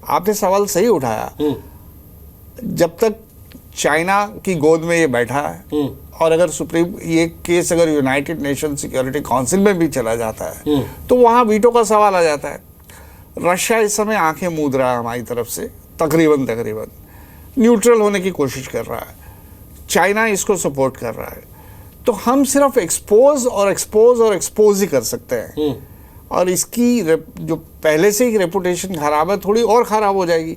आपने सवाल सही उठाया। जब तक चाइना की गोद में ये बैठा है और अगर सुप्रीम ये केस अगर यूनाइटेड नेशन सिक्योरिटी काउंसिल में भी चला जाता है तो वहाँ वीटो का सवाल आ जाता है। रशिया इस समय आंखें मूंद रहा है हमारी तरफ से, तकरीबन न्यूट्रल होने की कोशिश कर रहा है। चाइना इसको सपोर्ट कर रहा है। तो हम सिर्फ एक्सपोज ही कर सकते हैं और इसकी जो पहले से ही रेपुटेशन खराब है थोड़ी और ख़राब हो जाएगी।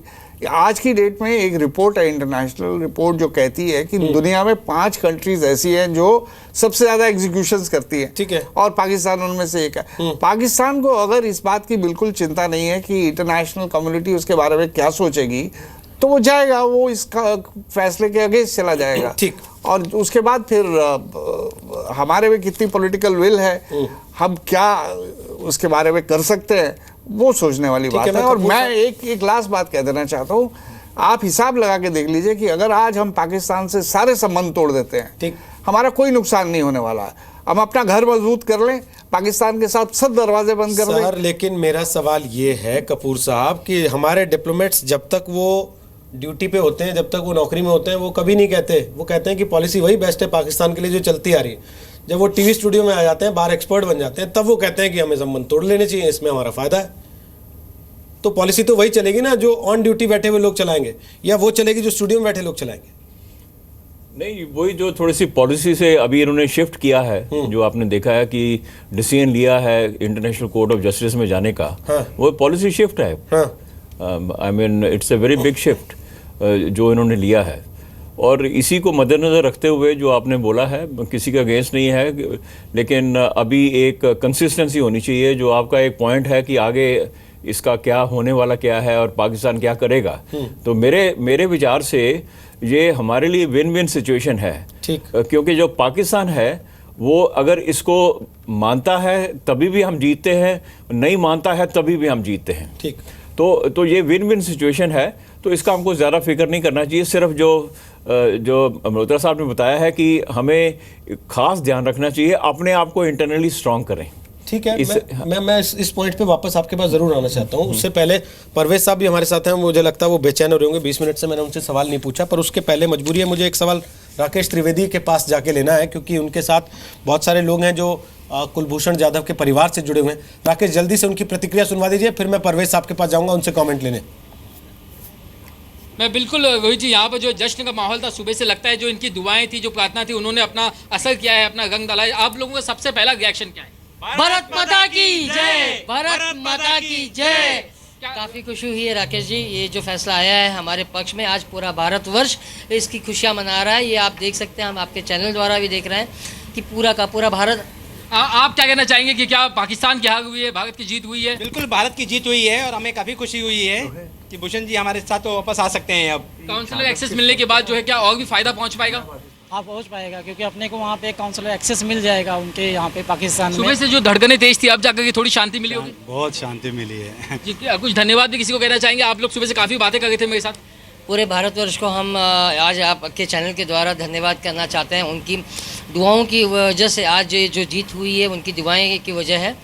आज की डेट में एक रिपोर्ट है, इंटरनेशनल रिपोर्ट, जो कहती है कि दुनिया में 5 कंट्रीज ऐसी हैं जो सबसे ज्यादा एग्जीक्यूशंस करती है। ठीक है, और पाकिस्तान उनमें से एक है। पाकिस्तान को अगर इस बात की बिल्कुल चिंता नहीं है कि इंटरनेशनल कम्युनिटी उसके बारे में क्या सोचेगी तो वो जाएगा, वो इसका फैसले के अगेंस्ट चला जाएगा। ठीक, और उसके बाद फिर हमारे में कितनी पॉलिटिकल विल है, हम क्या उसके बारे में कर सकते हैं, वो सोचने वाली बात है। और मैं एक लास्ट बात कह देना चाहता हूँ, आप हिसाब लगा के देख लीजिए कि अगर आज हम पाकिस्तान से सारे संबंध तोड़ देते हैं, हमारा कोई नुकसान नहीं होने वाला है। हम अपना घर मजबूत कर लें, पाकिस्तान के साथ सब दरवाजे बंद कर लें। लेकिन मेरा सवाल ये है कपूर साहब कि हमारे डिप्लोमेट्स जब तक वो ड्यूटी पे होते हैं, जब तक वो नौकरी में होते हैं, वो कभी नहीं कहते, वो कहते हैं कि पॉलिसी वही बेस्ट है पाकिस्तान के लिए जो चलती आ रही है। जब वो टीवी स्टूडियो में आ जाते हैं, बाहर एक्सपर्ट बन जाते हैं, तब वो कहते हैं कि हमें संबंध तोड़ लेने चाहिए, इसमें हमारा फायदा है। तो पॉलिसी तो वही चलेगी ना जो ऑन ड्यूटी बैठे हुए लोग चलाएंगे, या वो चलेगी जो स्टूडियो में बैठे लोग चलाएंगे? नहीं, वही जो थोड़ी सी पॉलिसी से अभी इन्होंने शिफ्ट किया है, जो आपने देखा है कि डिसीजन लिया है इंटरनेशनल कोर्ट ऑफ जस्टिस में जाने का, वो पॉलिसी शिफ्ट है। I mean it's a very big shift जो इन्होंने लिया है। और इसी को मद्देनज़र रखते हुए जो आपने बोला है, किसी का अगेंस्ट नहीं है, लेकिन अभी एक कंसिस्टेंसी होनी चाहिए। जो आपका एक पॉइंट है कि आगे इसका क्या होने वाला क्या है और पाकिस्तान क्या करेगा, तो मेरे विचार से ये हमारे लिए विन विन सिचुएशन है। ठीक, क्योंकि जो पाकिस्तान है वो अगर इसको मानता है तभी भी हम जीतते हैं, नहीं मानता है तभी भी हम जीतते हैं। ठीक। तो ये विन विन सिचुएशन है, तो इसका हमको ज़्यादा फिक्र नहीं करना चाहिए। सिर्फ जो मल्होत्रा साहब ने बताया है कि हमें खास ध्यान रखना चाहिए, अपने आप को इंटरनली स्ट्रांग करें। ठीक है, मैं इस पॉइंट पे वापस आपके पास जरूर आना चाहता हूँ। उससे पहले परवेज साहब भी हमारे साथ हैं, मुझे लगता है वो बेचैन हो रहे होंगे। 20 मिनट से मैंने उनसे सवाल नहीं पूछा, पर उसके पहले मजबूरी है, मुझे एक सवाल राकेश त्रिवेदी के पास जाके लेना है, क्योंकि उनके साथ बहुत सारे लोग हैं जो कुलभूषण जाधव के परिवार से जुड़े हुए हैं। राकेश, जल्दी से उनकी प्रतिक्रिया सुनवा दीजिए, फिर मैं परवेज साहब के पास जाऊँगा उनसे कॉमेंट लेने। मैं बिल्कुल रोहित जी, यहाँ पर जो जश्न का माहौल था सुबह से, लगता है जो इनकी दुआएं थी, जो प्रार्थना थी, उन्होंने अपना असर किया है, अपना रंग डाला है। आप लोगों का सबसे पहला रिएक्शन क्या है? भारत माता की जय, भारत माता की जय। काफ़ी खुशी हुई है राकेश जी, ये जो फैसला आया है हमारे पक्ष में, आज पूरा भारतवर्ष इसकी खुशियाँ मना रहा है। ये आप देख सकते हैं, हम आपके चैनल द्वारा भी देख रहे हैं कि पूरा का पूरा भारत। आप क्या कहना चाहेंगे कि क्या पाकिस्तान की हार हुई है, भारत की जीत हुई है? बिल्कुल भारत की जीत हुई है, और हमें काफ़ी खुशी हुई है कि भूषण जी हमारे साथ तो वापस आ सकते हैं। अब काउंसिलर एक्सेस मिलने के बाद जो है क्या और भी फायदा पहुंच पाएगा? हाँ, पहुंच पाएगा, क्योंकि अपने को वहाँ पे काउंसिलर एक्सेस मिल जाएगा उनके यहाँ पे पाकिस्तान में। सुबह से जो धड़कनें तेज थी, अब जाकर के थोड़ी शांति मिली होगी? बहुत शांति मिली है। जी, कुछ धन्यवाद भी किसी को कहना चाहेंगे? आप लोग सुबह से काफ़ी बातें कर रहे थे मेरे साथ। पूरे भारतवर्ष को हम आज आपके चैनल के द्वारा धन्यवाद करना चाहते हैं। उनकी दुआओं की वजह से आज जो जीत हुई है, उनकी दुआएं की वजह है।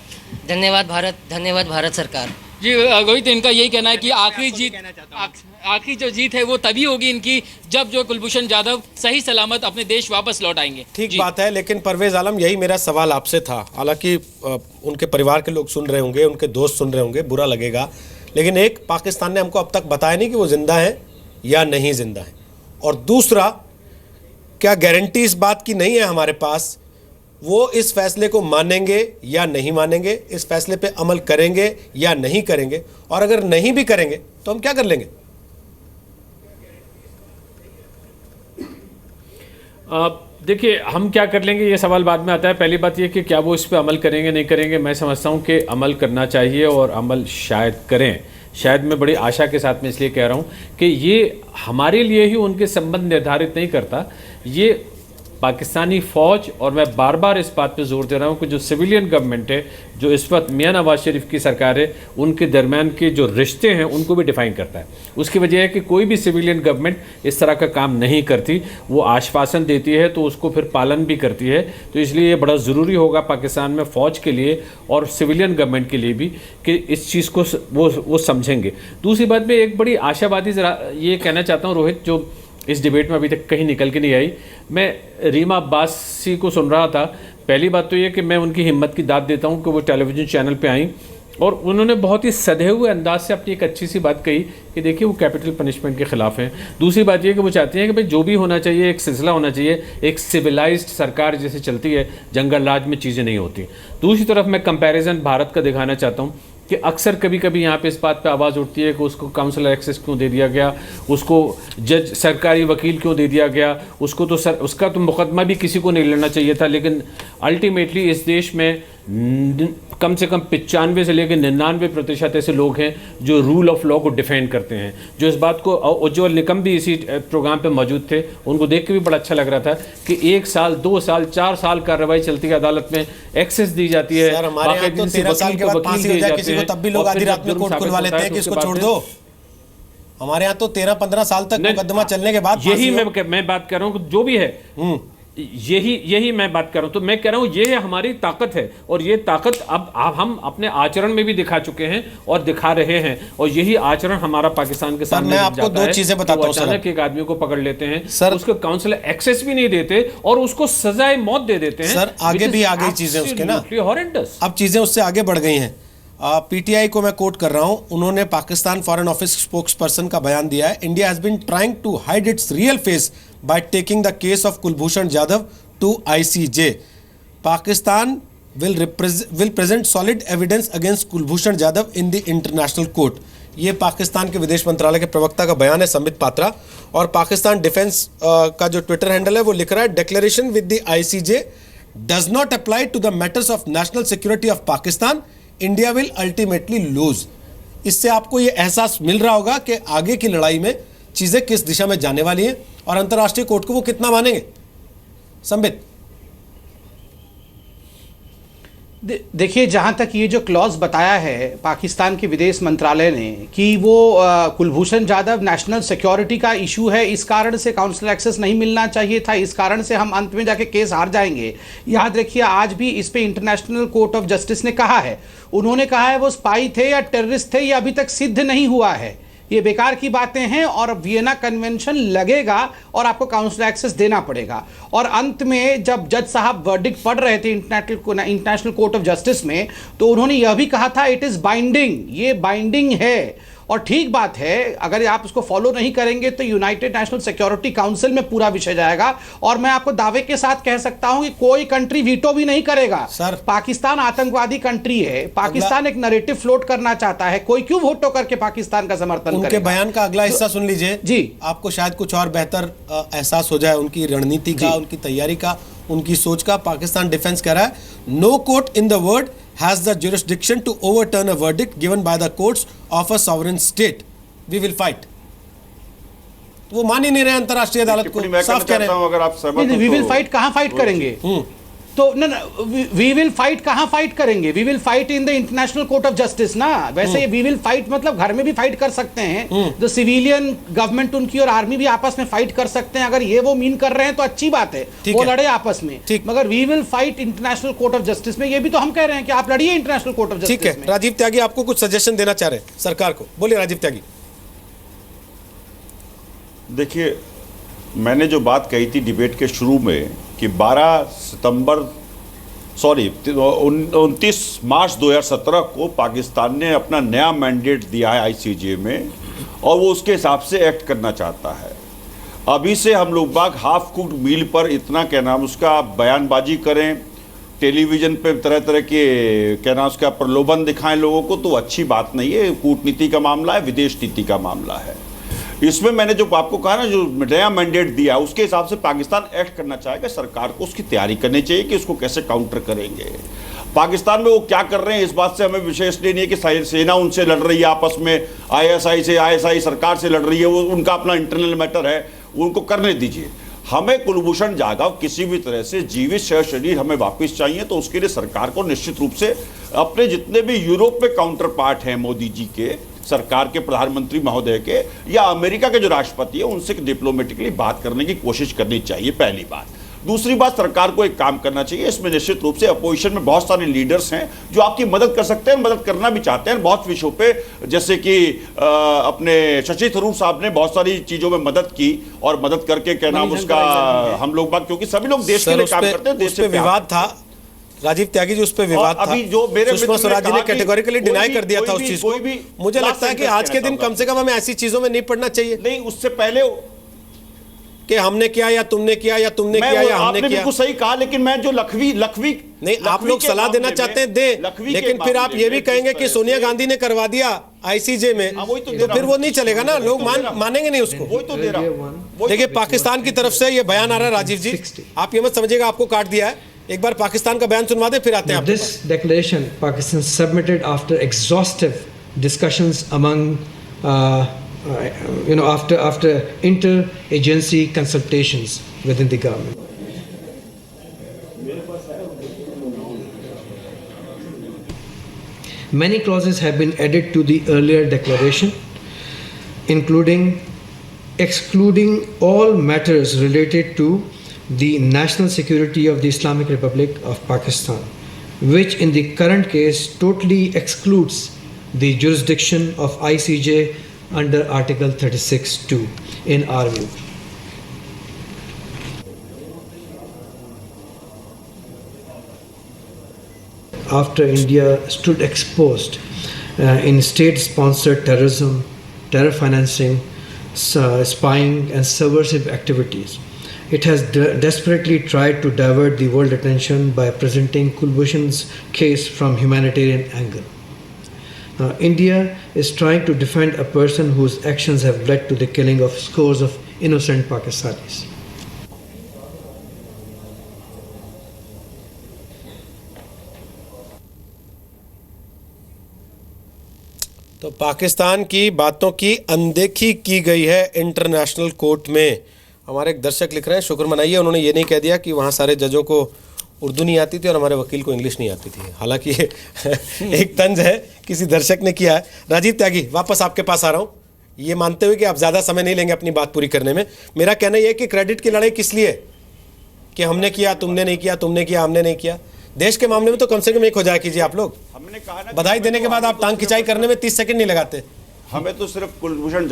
धन्यवाद भारत, धन्यवाद भारत सरकार। जी रोहित, इनका यही कहना है कि आखिरी जो जीत है वो तभी होगी इनकी, जब जो कुलभूषण जाधव सही सलामत अपने देश वापस लौट आएंगे। ठीक बात है, लेकिन परवेज आलम, यही मेरा सवाल आपसे था। हालांकि उनके परिवार के लोग सुन रहे होंगे, उनके दोस्त सुन रहे होंगे, बुरा लगेगा, लेकिन एक, पाकिस्तान ने हमको अब तक बताया नहीं कि वो जिंदा है या नहीं जिंदा है, और दूसरा, क्या गारंटी इस बात की नहीं है हमारे पास वो इस फैसले को मानेंगे या नहीं मानेंगे, इस फैसले पे अमल करेंगे या नहीं करेंगे, और अगर नहीं भी करेंगे तो हम क्या कर लेंगे? देखिए, हम क्या कर लेंगे ये सवाल बाद में आता है। पहली बात ये कि क्या वो इस पे अमल करेंगे नहीं करेंगे, मैं समझता हूँ कि अमल करना चाहिए और अमल शायद करें। शायद मैं बड़ी आशा के साथ में इसलिए कह रहा हूँ कि ये हमारे लिए ही उनके संबंध निर्धारित नहीं करता, ये पाकिस्तानी फ़ौज, और मैं बार बार इस बात पे जोर दे रहा हूँ कि जो सिविलियन गवर्नमेंट है, जो इस वक्त मियां नवाज शरीफ की सरकार है, उनके दरमियान के जो रिश्ते हैं उनको भी डिफ़ाइन करता है। उसकी वजह है कि कोई भी सिविलियन गवर्नमेंट इस तरह का काम नहीं करती, वो आश्वासन देती है तो उसको फिर पालन भी करती है। तो इसलिए ये बड़ा ज़रूरी होगा पाकिस्तान में फ़ौज के लिए और सिविलियन गवर्नमेंट के लिए भी कि इस चीज़ को वो समझेंगे। दूसरी बात, मैं एक बड़ी आशावादी ज़रा ये कहना चाहता हूँ रोहित, जो इस डिबेट में अभी तक कहीं निकल के नहीं आई। मैं रीमा अब्बासी को सुन रहा था। पहली बात तो ये कि मैं उनकी हिम्मत की दाद देता हूँ कि वो टेलीविज़न चैनल पे आई और उन्होंने बहुत ही सधे हुए अंदाज से अपनी एक अच्छी सी बात कही कि देखिए वो कैपिटल पनिशमेंट के ख़िलाफ़ हैं। दूसरी बात ये कि वो चाहती हैं कि भाई जो भी होना चाहिए एक सिलसिला होना चाहिए, एक सिविलाइज्ड सरकार जैसे चलती है, जंगल राज में चीज़ें नहीं होती। दूसरी तरफ मैं कंपैरिजन भारत का दिखाना चाहता हूँ कि अक्सर कभी कभी यहाँ पे इस बात पे आवाज़ उठती है कि उसको काउंसलर एक्सेस क्यों दे दिया गया, उसको जज सरकारी वकील क्यों दे दिया गया, उसको तो उसका तो मुकदमा भी किसी को नहीं लड़ना चाहिए था। लेकिन अल्टीमेटली इस देश में कम से कम 95 से लेकर 99% ऐसे लोग हैं जो रूल ऑफ लॉ को डिफेंड करते हैं, जो इस बात को, उज्ज्वल निकम भी इसी प्रोग्राम पे मौजूद थे, उनको देख के भी बड़ा अच्छा लग रहा था कि 1 साल 2 साल 4 साल कार्रवाई चलती है, अदालत में एक्सेस दी जाती है, हमारे तो 13 साल के बाद फांसी हो जाए किसी को तब भी लोग आधी रात में कोर्ट खुलवा लेते हैं कि इसको छोड़ दो। हमारे यहाँ तो 13-15 साल तक मुकदमा चलने के बाद यही मैं बात कर रहा हूँ, जो भी है यही मैं बात कर रहा हूँ। तो मैं कह रहा हूँ ये हमारी ताकत है और ये ताकत अब हम अपने आचरण में भी दिखा चुके हैं और दिखा रहे हैं, और यही आचरण हमारा पाकिस्तान के सामने मैं आपको 2 चीजें बताता हूँ। अचानक एक आदमी को पकड़ लेते हैं सर, उसको काउंसिलर एक्सेस भी नहीं देते और उसको सजाए मौत दे देते हैं सर। आगे भी आ गई चीजें उसके ना, अब चीजें उससे आगे बढ़ गई हैं। पीटीआई को मैं कोट कर रहा हूं, उन्होंने Pakistan foreign office spokesperson का बयान दिया है, India has been trying to hide its real face by taking the case of Kulbhushan Jadhav to ICJ. Pakistan will present solid evidence against Kulbhushan Jadhav in the international court. ये पाकिस्तान के विदेश मंत्रालय के प्रवक्ता का बयान है, संबित पात्रा। और पाकिस्तान डिफेंस का जो ट्विटर हैंडल है वो लिख रहा है, declaration with the ICJ does not apply to the matters of national security of Pakistan, India will ultimately lose. इससे आपको ये एहसास मिल रहा होगा कि आगे की लड़ाई में चीजें किस दिशा में जाने वाली हैं और अंतर्राष्ट्रीय कोर्ट को वो कितना मानेंगे। संबित, देखिए, मैं आपको 2 चीज़ें बताता हूँ सर। पहली बात तो ये कि क्या वो इस पे अमल करेंगे नहीं करेंगे, मैं समझता हूँ कि अमल शायद करें। शायद मैं बड़ी आशा के साथ में इसलिए कह रहा हूँ कि जो भी है देखिए, जहाँ तक ये जो क्लॉज बताया है पाकिस्तान के विदेश मंत्रालय ने कि वो कुलभूषण जाधव नेशनल सिक्योरिटी का इशू है, इस कारण से काउंसलर एक्सेस नहीं मिलना चाहिए था, इस कारण से हम अंत में जाके केस हार जाएंगे। याद रखिए, आज भी इस पे इंटरनेशनल कोर्ट ऑफ जस्टिस ने कहा है, उन्होंने कहा है वो स्पाई थे या टेररिस्ट थे, ये अभी तक सिद्ध नहीं हुआ है, ये बेकार की बातें हैं और वियना कन्वेंशन लगेगा और आपको काउंसलर एक्सेस देना पड़ेगा। और अंत में जब जज साहब वर्डिक्ट पढ़ रहे थे इंटरनेशनल कोर्ट ऑफ जस्टिस में, तो उन्होंने यह भी कहा था इट इज बाइंडिंग, ये बाइंडिंग है। और ठीक बात है, अगर आप उसको फॉलो नहीं करेंगे तो यूनाइटेड नेशनल सिक्योरिटी काउंसिल में पूरा विषय जाएगा। और मैं आपको दावे के साथ कह सकता हूं कि कोई कंट्री वीटो भी नहीं करेगा। सर, पाकिस्तान आतंकवादी कंट्री है, पाकिस्तान एक नैरेटिव फ्लोट करना चाहता है, कोई क्यों वोटो करके पाकिस्तान का समर्थन उनके करेगा? बयान का अगला हिस्सा सुन लीजिए जी, आपको शायद कुछ और बेहतर एहसास हो जाए उनकी रणनीति का, उनकी तैयारी का, उनकी सोच का। पाकिस्तान डिफेंस कह रहा है, no court in the world has the jurisdiction to overturn a verdict given by the courts of a sovereign state. We will fight. वो मान ही नहीं रहे अंतरराष्ट्रीय अदालत को, साफ कह रहे हैं। अगर आप सहमत वी विल फाइट, कहां फाइट करेंगे? तो वी विल फाइट, कहां फाइट करेंगे? We will fight in the international court of justice ना। वैसे वी विल फाइट मतलब घर में भी फाइट कर सकते हैं, जो सिविलियन गवर्नमेंट उनकी और आर्मी भी आपस में फाइट कर सकते हैं। अगर ये वो मीन कर रहे हैं तो अच्छी बात है, वो लड़े आपस में, मगर we will fight international court of justice में। ये भी तो हम कह रहे हैं कि आप लड़िए इंटरनेशनल कोर्ट ऑफ जस्टिस। ठीक है, राजीव त्यागी आपको कुछ सजेशन देना चाह रहे हैं सरकार को, बोलिए राजीव त्यागी। देखिए, मैंने जो बात कही थी डिबेट के शुरू में कि 29 मार्च 2017 को पाकिस्तान ने अपना नया मैंडेट दिया है आईसीजे में और वो उसके हिसाब से एक्ट करना चाहता है। अभी से हम लोग बाग हाफ कुक्ड मील पर इतना क्या नाम उसका बयानबाजी करें, टेलीविजन पे तरह तरह के क्या नाम उसका प्रलोभन दिखाएं लोगों को, तो अच्छी बात नहीं है। कूटनीति का मामला है, विदेश नीति का मामला है। इसमें मैंने जो आपको कहा ना, जो नया मैंडेट दिया उसके हिसाब से पाकिस्तान एक्ट करना चाहेगा। सरकार को उसकी तैयारी करनी चाहिए कि उसको कैसे काउंटर करेंगे। पाकिस्तान में वो क्या कर रहे हैं इस बात से हमें विशेष नहीं है कि सेना उनसे लड़ रही है आपस में, आईएसआई सरकार से लड़ रही है, वो उनका अपना इंटरनल मैटर है, उनको करने दीजिए। हमें कुलभूषण जाधव किसी भी तरह से जीवित शरीर हमें वापस चाहिए, तो उसके लिए सरकार को निश्चित रूप से अपने जितने भी यूरोप में काउंटर पार्ट हैं मोदी जी के, सरकार के प्रधानमंत्री महोदय के या अमेरिका के जो राष्ट्रपति है, उनसे डिप्लोमेटिकली बात करने की कोशिश करनी चाहिए, पहली बात। दूसरी बात, सरकार को एक काम करना चाहिए, इसमें निश्चित रूप से अपोजिशन में बहुत सारे लीडर्स हैं जो आपकी मदद कर सकते हैं, मदद करना भी चाहते हैं बहुत विषयों पे, जैसे कि अपने शशि थरूर साहब ने बहुत सारी चीजों में मदद की और मदद करके क्या नाम उसका हम लोग बात, क्योंकि सभी लोग देश के लिए काम करते हैं, देश से विवाद था राजीव त्यागी जी, उस पर विवाद था। अभी जो मेरे सुषमा स्वराज जी ने कैटेगोरिकली डिनाई कर दिया था उस चीज को। मुझे लगता है कि आज के दिन कम से कम हमें ऐसी चीजों में नहीं पड़ना चाहिए। नहीं, उससे पहले कि हमने किया या तुमने किया या तुमने किया या हमने किया। बिल्कुल सही कहा, लेकिन मैं जो लखवी नहीं, आप लोग सलाह देना चाहते हैं दे, लेकिन फिर आप ये भी कहेंगे कि सोनिया गांधी ने करवा दिया आईसीजे में, तो फिर वो नहीं चलेगा ना, लोग मानेंगे नहीं उसको। वही तो दे रहा हूं। देखिए, पाकिस्तान की तरफ से ये बयान आ रहा है राजीव जी, आप ये मत समझिएगा आपको काट दिया है। एक बार पाकिस्तान का बयान सुनवा दे, फिर आते हैं। This declaration Pakistan submitted after exhaustive discussions among after inter-agency consultations within the government. Many clauses have been added to the earlier declaration, including excluding all matters related to the national security of the Islamic Republic of Pakistan, which in the current case totally excludes the jurisdiction of ICJ under Article 36(2) in our view. After India stood exposed in state-sponsored terrorism, terror financing, spying and subversive activities, it has desperately tried to divert the world attention by presenting Kulbhushan's case from humanitarian angle. India is trying to defend a person whose actions have led to the killing of scores of innocent Pakistanis. तो पाकिस्तान की बातों की अनदेखी की गई है international court में। हमारे एक दर्शक लिख रहे हैं, शुक्र मनाइए उन्होंने ये नहीं कह दिया कि वहाँ सारे जजों को उर्दू नहीं आती थी और हमारे वकील को इंग्लिश नहीं आती थी। हालांकि ये एक तंज है, किसी दर्शक ने किया है। राजीव त्यागी, वापस आपके पास आ रहा हूँ, ये मानते हुए कि आप ज़्यादा समय नहीं लेंगे अपनी बात पूरी करने में। मेरा कहना यह है कि क्रेडिट की लड़ाई किस लिए कि हमने किया, तुमने नहीं किया, तुमने किया, हमने नहीं किया। देश के मामले में तो कम से कम एक हो जाए कीजिए आप लोग। हमने कहा ना, बधाई देने के बाद आप टांग खिंचाई करने में 30 सेकंड नहीं लगाते। हमें तो सिर्फ कुलभूषण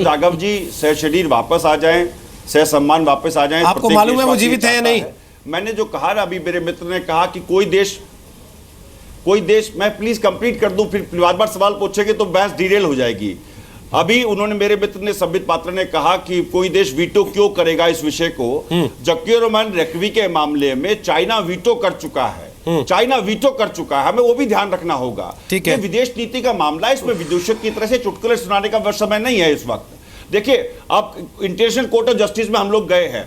जाधव जी सह शरीर वापस आ जाएं, सह सम्मान वापस आ जाएं। आपको मालूम है वो जीवित है या नहीं? मैंने जो कहा ना, अभी मेरे मित्र ने कहा कि कोई देश, मैं प्लीज कंप्लीट कर दूं, फिर बार बार सवाल पूछेंगे तो बहस डिरेल हो जाएगी। अभी उन्होंने, मेरे मित्र ने, संबित पात्रा ने कहा कि कोई देश वीटो क्यों करेगा इस विषय को, जबकि रोमन रेकवी के मामले में चाइना वीटो कर चुका है। चाइना वीटो कर चुका है, हमें वो भी ध्यान रखना होगा। ठीक है, विदेश नीति का मामला है, इसमें विदूषक की तरह से चुटकुले सुनाने का समय नहीं है इस वक्त। देखिए, अब इंटरनेशनल कोर्ट ऑफ जस्टिस में हम लोग गए हैं,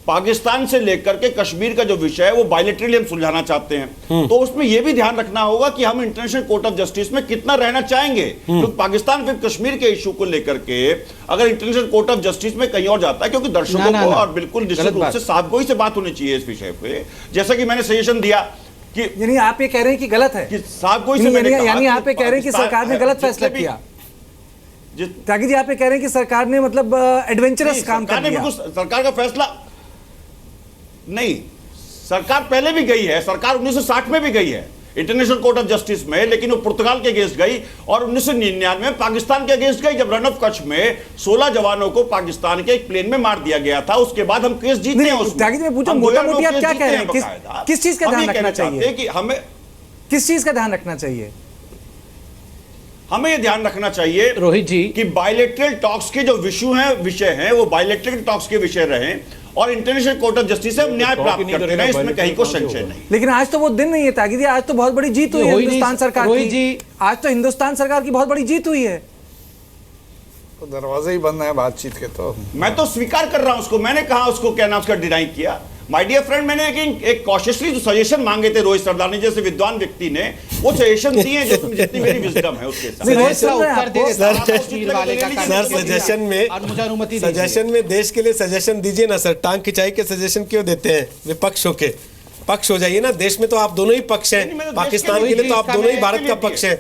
पाकिस्तान से लेकर के कश्मीर का जो विषय है वो बायलैटरली हम सुलझाना चाहते हैं, तो उसमें यह भी ध्यान रखना होगा कि हम इंटरनेशनल कोर्ट ऑफ जस्टिस में कितना रहना चाहेंगे। तो पाकिस्तान फिर कश्मीर के इशू को लेकर के अगर इंटरनेशनल कोर्ट ऑफ जस्टिस में कहीं और जाता है, क्योंकि दर्शकों को और बिल्कुल निश्चित रूप से साफगोई से बात होनी चाहिए इस विषय पे। जैसा कि मैंने सजेशन दिया कि, यानी आप ये कह रहे हैं कि गलत है, साफगोई से मैंने कहा, यानी आप ये कह रहे हैं कि सरकार ने गलत फैसला किया। त्यागी जी, आप ये कह रहे हैं कि सरकार ने मतलब एडवेंचरस काम कर दिया। सरकार का फैसला नहीं, सरकार पहले भी गई है, सरकार 1960 में भी गई है इंटरनेशनल कोर्ट ऑफ जस्टिस में, लेकिन वो पुर्तगाल के अगेंस्ट गई, और 1999 में पाकिस्तान के अगेंस्ट गई, जब रन ऑफ कच्छ में 16 जवानों को पाकिस्तान के एक प्लेन में मार दिया गया था। उसके बाद हम केस जीते हैं उसमें। त्यागी जी, मैं पूछूं, मोटा मोटी आप क्या कह रहे हैं, किस चीज का ध्यान रखना चाहिए, कि हमें किस चीज का ध्यान रखना चाहिए? हमें यह ध्यान रखना चाहिए रोहित जी कि बायलैटरल टॉक्स के जो विषय हैं वो बायलैटरल टॉक्स के विषय रहे, और इंटरनेशनल कोर्ट ऑफ जस्टिस से हम न्याय प्राप्त करते हैं, इसमें कहीं को संशय नहीं। लेकिन आज तो वो दिन नहीं है त्यागी जी, आज तो बहुत बड़ी जीत हुई है हिंदुस्तान सरकार की। आज तो हिंदुस्तान सरकार की बहुत बड़ी जीत हुई है। तो दरवाजे ही बंद है बातचीत के। तो मैं तो स्वीकार कर रहा हूं उसको, मैंने कहा उसको क्या नाम उसका डिनाई किया। माय डियर फ्रेंड, मैंने एक कॉशियसली जो सजेशन मांगे थे रोहित सरदारनी जैसे विद्वान व्यक्ति ने, वो सजेशन दिए हैं जिसमें जितनी मेरी विजडम है उसके साथ। सजेशन में देश के लिए सजेशन दीजिए ना सर, टांग खिंचाई के सजेशन क्यों देते हैं? विपक्ष होके पक्ष हो जाइए ना। देश में तो आप दोनों ही पक्ष हैं, पाकिस्तान के लिए तो आप दोनों ही भारत का पक्ष है।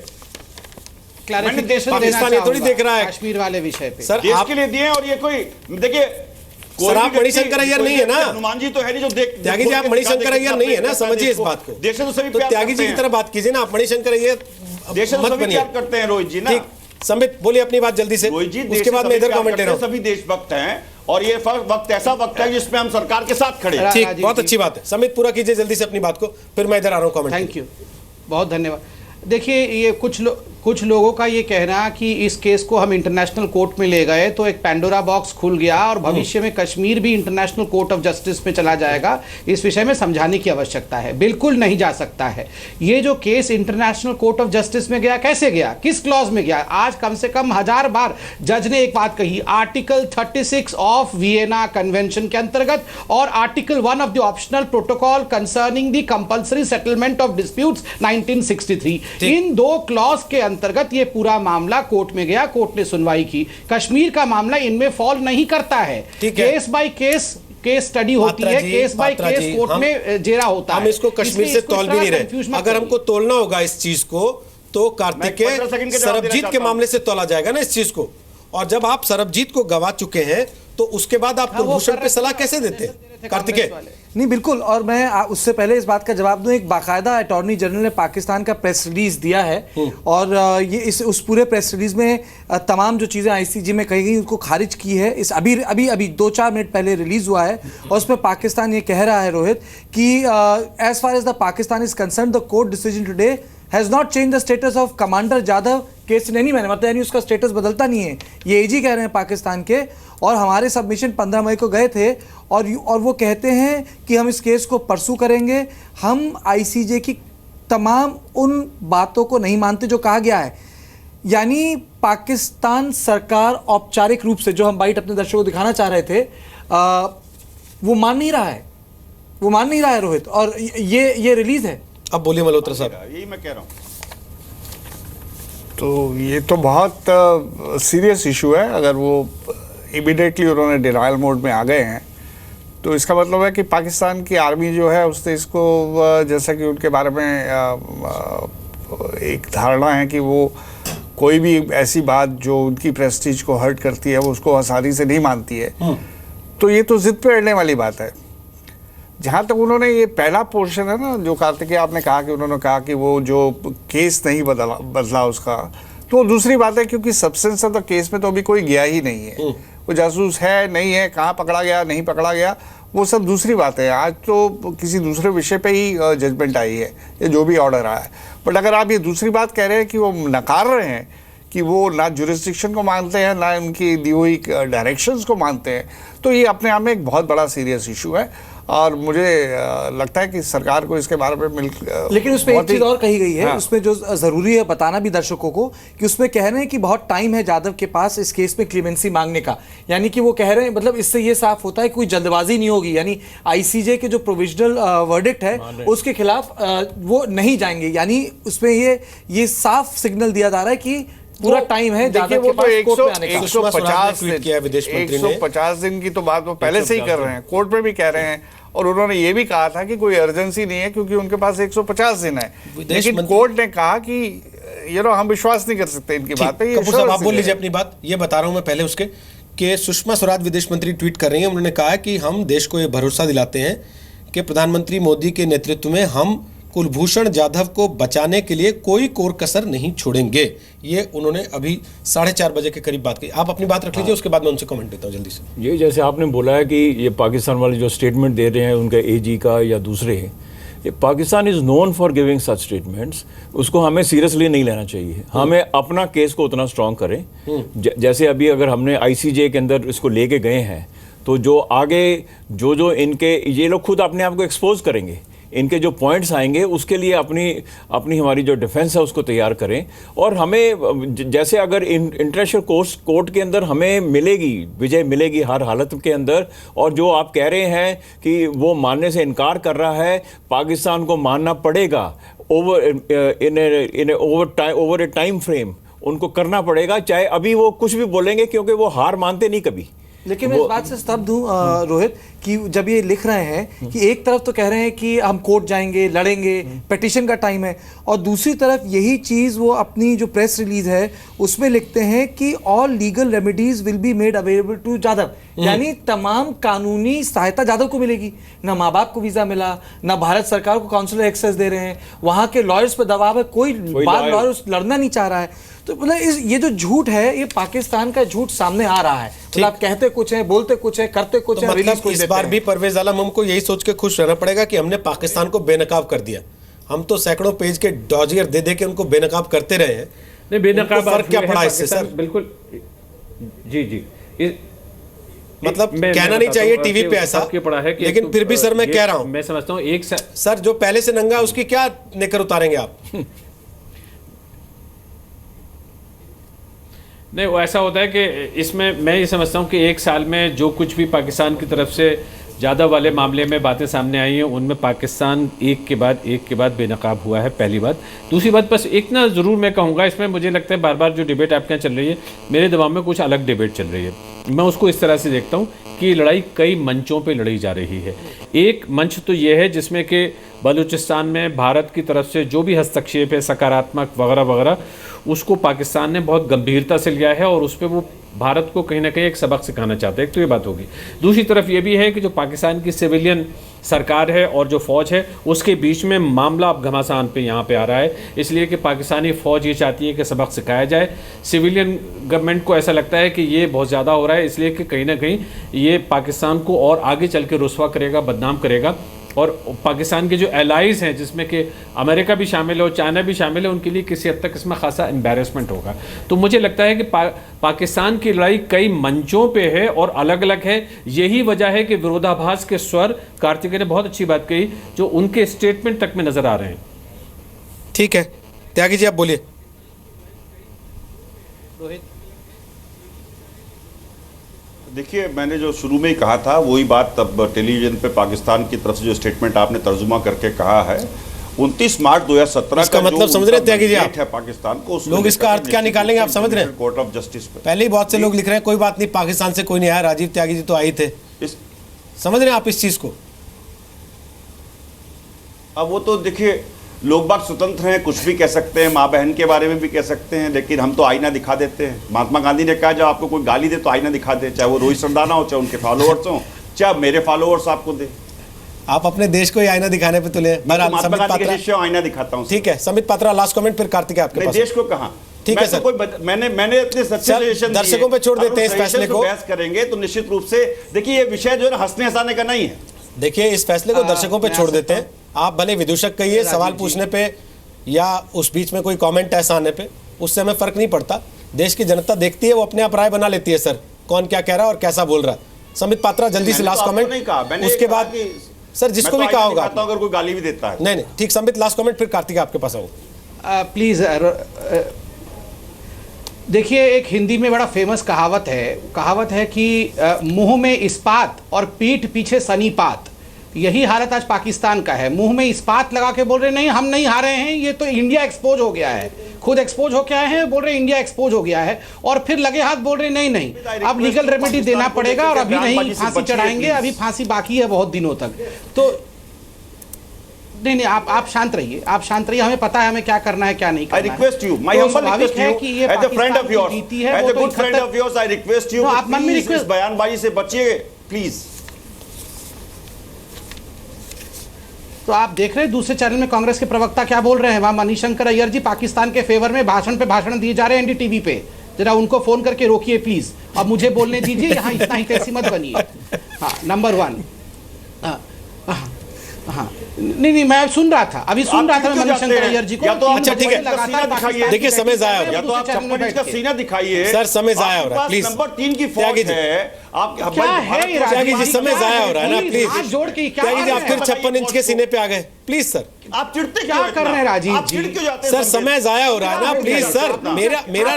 पाकिस्तान ये थोड़ी देख रहा है कश्मीर वाले विषय पे सर, देश के लिए दिए, और ये कोई देखिए सर, आप मणिशंकर अय्यर नहीं है ना, हनुमान जी तो है नहीं जो देख। त्यागी जी, आप मणिशंकर अय्यर नहीं है ना, समझिए इस बात को। देश तो सभी तो त्यागी जी की तरह बात कीजिए ना, आप मणिशंकर अय्यर मत बनिए। करते हैं रोहित जी ना। संबित बोलिए अपनी बात जल्दी से, उसके बाद मैं इधर कमेंट ले रहा हूं। सभी देशभक्त हैं, और ये वक्त ऐसा वक्त है जिसमें हम सरकार के साथ खड़े हैं। ठीक, बहुत अच्छी बात है। संबित पूरा कीजिए जल्दी से अपनी बात को, फिर मैं इधर आ रहा हूं कमेंट। थैंक यू, बहुत धन्यवाद। देखिए, ये कुछ लोगों का ये कहना कि इस केस को हम इंटरनेशनल कोर्ट में ले गए तो एक पैंडोरा बॉक्स खुल गया और भविष्य में कश्मीर भी इंटरनेशनल कोर्ट ऑफ जस्टिस में चला जाएगा। इस विषय में समझाने की आवश्यकता है, बिल्कुल नहीं जा सकता है। ये जो case international court of justice में गया, कैसे गया, किस क्लॉज में गया? आज कम से कम 1000 बार जज ने एक बात कही, आर्टिकल 36 ऑफ वियना कन्वेंशन के अंतर्गत और article 1 of the optional protocol concerning the compulsory settlement of disputes 1963। इन दो क्लॉज के अंतर्गत ये पूरा मामला कोर्ट में गया, कोर्ट ने सुनवाई की। कश्मीर का मामला इनमें फॉल नहीं करता है, केस बाय केस स्टडी होती है, केस बाय केस कोर्ट में जेरा होता है। हम इसको कश्मीर से तौल भी नहीं रहे। अगर हमको तोलना होगा इस चीज को तो कार्तिकेय सरबजीत के मामले से तोला जाएगा ना इस चीज को। और जब आप सरबजीत को गवा चुके हैं तो उसके बाद आप कुलभूषण पे सलाह कैसे देते हैं कार्तिकेय? नहीं, बिल्कुल। और मैं उससे पहले इस बात का जवाब दूं, एक बाकायदा अटॉर्नी जनरल ने पाकिस्तान का प्रेस रिलीज दिया है और ये उस पूरे प्रेस रिलीज में तमाम जो चीज़ें आईसीजे में कही गई उनको खारिज की है। इस अभी 2-4 मिनट पहले रिलीज हुआ है और उसमें पाकिस्तान ये कह रहा है रोहित कि as far as the Pakistan is concern the court decision today has not change the status of commander Jadhav case in any manner, मतलब यानी उसका स्टेटस बदलता नहीं है। ये एजी कह रहे हैं पाकिस्तान के, और हमारे सबमिशन 15 मई को गए थे और वो कहते हैं कि हम इस केस को परसू करेंगे। हम आईसीजे की तमाम उन बातों को नहीं मानते जो कहा गया है। यानी पाकिस्तान सरकार औपचारिक रूप से, जो हम बाइट अपने दर्शकों को दिखाना चाह रहे थे, वो मान नहीं रहा है, वो मान नहीं रहा है रोहित। और ये रिलीज है। अब बोलिए मल्होत्रा साहब। यही मैं कह रहा हूँ। तो ये तो बहुत सीरियस इशू है। अगर वो इमीडिएटली उन्होंने डिनायल मोड में आ गए हैं तो इसका मतलब है कि पाकिस्तान की आर्मी जो है उसने इसको जैसा कि उनके बारे में एक धारणा है कि वो कोई भी ऐसी बात जो उनकी प्रेस्टीज को हर्ट करती है वो उसको आसानी से नहीं मानती है। तो ये तो जिद पे अड़ने वाली बात है। जहाँ तक उन्होंने ये पहला पोर्शन है ना जो कार्तिकेय आपने कहा कि उन्होंने कहा कि वो जो केस नहीं बदला उसका, तो दूसरी बात है क्योंकि सब्सटेंस ऑफ द केस में तो अभी कोई गया ही नहीं है। वो जासूस है नहीं है, कहाँ पकड़ा गया नहीं पकड़ा गया, वो सब दूसरी बात है। आज तो किसी दूसरे विषय पे ही जजमेंट आई है या जो भी ऑर्डर आया है। बट अगर आप ये दूसरी बात कह रहे हैं कि वो नकार रहे हैं कि वो ना जुरिस्डिक्शन को मानते हैं ना उनकी दी हुई डायरेक्शंस को मानते हैं, तो ये अपने आप में एक बहुत बड़ा सीरियस इशू है और मुझे लगता है कि सरकार को इसके बारे में लेकिन उसमें एक चीज और कही गई है। हाँ। उसमें जो जरूरी है बताना भी दर्शकों को कि उसमें कह रहे हैं कि बहुत टाइम है जाधव के पास इस केस में क्लीमेंसी मांगने का, यानी कि वो कह रहे हैं मतलब इससे ये साफ होता है कोई जल्दबाजी नहीं होगी, यानी आईसीजे के जो प्रोविजनल वर्डिक्ट है उसके खिलाफ वो नहीं जाएंगे, यानी उसमें ये साफ सिग्नल दिया जा रहा है कि पूरा टाइम है। देखिए वो तो 150 दिन की तो बात वो पहले से ही कर रहे हैं, कोर्ट में भी कह रहे हैं और उन्होंने ये भी कहा था कि कोई अर्जेंसी नहीं है क्योंकि उनके पास 150 दिन है। लेकिन कोर्ट ने कहा कि हम विश्वास नहीं कर सकते इनकी बात पे। आप बोल लीजिए अपनी बात। ये बता रहा हूं मैं पहले उसके कि सुषमा स्वराज विदेश मंत्री ट्वीट कर रही हैं। उन्होंने कहा कि हम देश को ये भरोसा दिलाते हैं कि प्रधानमंत्री मोदी के नेतृत्व में हम कुलभूषण जाधव को बचाने के लिए कोई कोर कसर नहीं छोड़ेंगे। ये उन्होंने अभी 4:30 बजे के करीब बात की। आप अपनी बात रख लीजिए, उसके बाद मैं उनसे कमेंट देता हूँ जल्दी से। ये जैसे आपने बोला है कि ये पाकिस्तान वाले जो स्टेटमेंट दे रहे हैं उनके एजी का या दूसरे, ये Pakistan is known for giving such statements. उसको हमें सीरियसली नहीं लेना चाहिए। हमें अपना केस को उतना स्ट्रॉन्ग करें। जैसे अभी अगर हमने आईसीजे के अंदर इसको लेके गए हैं तो जो आगे जो इनके ये लोग खुद अपने आप को एक्सपोज करेंगे, इनके जो पॉइंट्स आएंगे उसके लिए अपनी हमारी जो डिफेंस है उसको तैयार करें। और हमें जैसे अगर इंटरनेशनल कोर्ट के अंदर हमें मिलेगी विजय मिलेगी हर हालत के अंदर, और जो आप कह रहे हैं कि वो मानने से इनकार कर रहा है, पाकिस्तान को मानना पड़ेगा ओवर ए टाइम फ्रेम, उनको करना पड़ेगा, चाहे अभी वो कुछ भी बोलेंगे क्योंकि वो हार मानते नहीं कभी। लेकिन मैं इस बात से स्तब्ध हूँ रोहित कि जब ये लिख रहे हैं कि एक तरफ तो कह रहे हैं कि हम कोर्ट जाएंगे, लड़ेंगे, पिटीशन का टाइम है, और दूसरी तरफ यही चीज़ वो अपनी जो प्रेस रिलीज है उसमें लिखते हैं कि all legal remedies will be made available to Jadhav, यानी तमाम कानूनी सहायता जाधव को मिलेगी। ना माँ बाप को वीज़ा मिला, ना भारत सरकार को काउंसलर एक्सेस दे रहे हैं, वहाँ के लॉयर्स पर दबाव है, कोई बार लॉयर लड़ना नहीं चाह रहा है। तो मतलब ये जो झूठ है ये पाकिस्तान का झूठ सामने आ रहा है। मतलब आप कहते कुछ है, बोलते कुछ है, करते कुछ तो है। मतलब इस बार भी परवेज आलम हमको यही सोच के खुश रहना पड़ेगा कि हमने पाकिस्तान को बेनकाब कर दिया। हम तो सैकड़ों पेज के डॉजियर दे दे के उनको बेनकाब करते रहे हैं। नहीं, बेनकाब फर्क क्या पड़ा इससे सर? बिल्कुल जी मतलब कहना नहीं चाहिए टीवी पे ऐसा, लेकिन फिर भी सर मैं कह रहा हूं, मैं समझता हूं एक सर जो पहले से नंगा उसकी क्या निकर उतारेंगे आप? नहीं, वो ऐसा होता है कि इसमें मैं ये समझता हूँ कि एक साल में जो कुछ भी पाकिस्तान की तरफ से जाधव वाले मामले में बातें सामने आई हैं उनमें पाकिस्तान एक के बाद बेनकाब हुआ है, पहली बात। दूसरी बात बस एक ना ज़रूर मैं कहूँगा, इसमें मुझे लगता है बार बार जो डिबेट आपके यहाँ चल रही है, मेरे दिमाग में कुछ अलग डिबेट चल रही है। मैं उसको इस तरह से देखता हूँ कि लड़ाई कई मंचों पे लड़ी जा रही है। एक मंच तो ये है जिसमें कि बलूचिस्तान में भारत की तरफ से जो भी हस्तक्षेप है सकारात्मक वगैरह वगैरह, उसको पाकिस्तान ने बहुत गंभीरता से लिया है और उस पर वो भारत को कहीं ना कहीं एक सबक सिखाना चाहते हैं। एक तो ये बात होगी। दूसरी तरफ ये भी है कि जो पाकिस्तान की सिविलियन सरकार है और जो फ़ौज है उसके बीच में मामला अब घमासान पे यहाँ पे आ रहा है, इसलिए कि पाकिस्तानी फ़ौज ये चाहती है कि सबक सिखाया जाए। सिविलियन गवर्नमेंट को ऐसा लगता है कि ये बहुत ज़्यादा हो रहा है, इसलिए कि कहीं ना कहीं ये पाकिस्तान को और आगे चल के रुस्वा करेगा, बदनाम करेगा। और पाकिस्तान के जो एलाइज हैं जिसमें कि अमेरिका भी शामिल है और चाइना भी शामिल है, उनके लिए किसी हद तक इसमें खासा एम्बैरेसमेंट होगा। तो मुझे लगता है कि पाकिस्तान की लड़ाई कई मंचों पे है और अलग अलग है। यही वजह है कि विरोधाभास के स्वर, कार्तिकेय ने बहुत अच्छी बात कही, जो उनके स्टेटमेंट तक में नजर आ रहे हैं। ठीक है, त्यागी जी आप बोलिए। देखिए, मैंने जो शुरू में ही कहा था वही बात अब टेलीविजन पे पाकिस्तान की तरफ से जो स्टेटमेंट आपने तर्जुमा करके कहा है, 29 मार्च 2017 का मतलब समझ रहे हैं त्यागी जी आप? है पाकिस्तान को लोग इसका अर्थ क्या निकालेंगे आप समझ रहे हैं? कोर्ट ऑफ जस्टिस पे पहले ही बहुत से लोग लिख रहे हैं कोई बात नहीं, पाकिस्तान से कोई नहीं आया। राजीव त्यागी जी तो आए थे। समझ रहे हैं आप इस चीज को? अब वो तो देखिए, लोग बाग स्वतंत्र हैं, कुछ भी कह सकते हैं, माँ बहन के बारे में भी कह सकते हैं, लेकिन हम तो आईना दिखा देते हैं। महात्मा गांधी ने कहा, जब आपको कोई गाली दे तो आईना दिखा दे, चाहे वो रोहित सरदाना हो, चाहे उनके फॉलोअर्स हो, चाहे मेरे फॉलोअर्स आपको दे। आप अपने देश को ही आईना दिखाने पे तुले। महात्मा गांधी के शिष्य आईना दिखाता हूँ। ठीक है, संबित पात्रा लास्ट कमेंट, फिर कार्तिक आपके पास। देश को कहा ठीक है सर, मैंने अपने सच्चे दर्शकों पे छोड़ देते हैं इस फैसले को। बहस करेंगे तो निश्चित रूप से देखिए, ये विषय जो है ना हंसने हंसाने का नहीं है। देखिए, इस फैसले को दर्शकों पे छोड़ देते हैं। आप भले विदूषक कहिए, सवाल पूछने पे या उस बीच में कोई कमेंट ऐसा आने पे, उससे हमें फर्क नहीं पड़ता। देश की जनता देखती है, वो अपने आप राय बना लेती है सर, कौन क्या कह रहा है और कैसा बोल रहा है। संबित पात्रा जल्दी से लास्ट कमेंट, उसके बाद सर जिसको भी कहा होगा, अगर कोई गाली भी देता है। नहीं ठीक, संबित लास्ट कमेंट, फिर कार्तिक आपके पास आऊंगा। प्लीज देखिए, एक हिंदी में बड़ा फेमस कहावत है कि मुंह में इस्पात और पीठ पीछे सनीपात। यही हालत आज पाकिस्तान का है। मुंह में इस्पात लगा के बोल रहे नहीं, हम नहीं हारे हैं, ये तो इंडिया एक्सपोज हो गया है, खुद एक्सपोज हो गया है, बोल रहे इंडिया एक्सपोज हो गया है, और फिर लगे हाथ बोल रहे नहीं अब लीगल रेमेडी देना पड़ेगा और अभी नहीं फांसी चढ़ाएंगे, अभी फांसी बाकी है बहुत दिनों तक। तो नहीं, आप शांत रहिए, हमें पता है हमें क्या करना है क्या नहीं करना है। I request you, my humble request to you, as a friend of yours, as a good friend of yours, I request you, आप मन में इस बयानबाजी से बचिए प्लीज। तो आप देख रहे हैं दूसरे चैनल में कांग्रेस के प्रवक्ता क्या बोल रहे हैं, वहां मणिशंकर अय्यर जी पाकिस्तान के फेवर में भाषण पे भाषण दिए जा रहे हैं एनडीटीवी पे। जरा उनको फोन करके रोकिए प्लीज, अब मुझे बोलने दीजिए, यहाँ इतना ही कैसी मत बनिए। हाँ, नंबर 1। हाँ, नहीं, मैं सुन रहा था, अभी सुन रहा था मैं मणिशंकर अय्यर जी को। अच्छा ठीक है, देखिए समय जाया हो रहा है, या तो आप 56 इंच का सीना दिखाइए सर, समय जाया हो रहा है, प्लीज। नंबर 3 की फौज है, आप क्या है त्यागी जी, समय जाया हो रहा है ना, प्लीज। जोड़ के त्यागी जी, आप फिर 56 इंच के सीने पे आ गए, प्लीज सर। आप चिढ़ते क्या कर रहे हैं राजीव जी? सर समय जाया हो रहा है ना, प्लीज सर। मेरा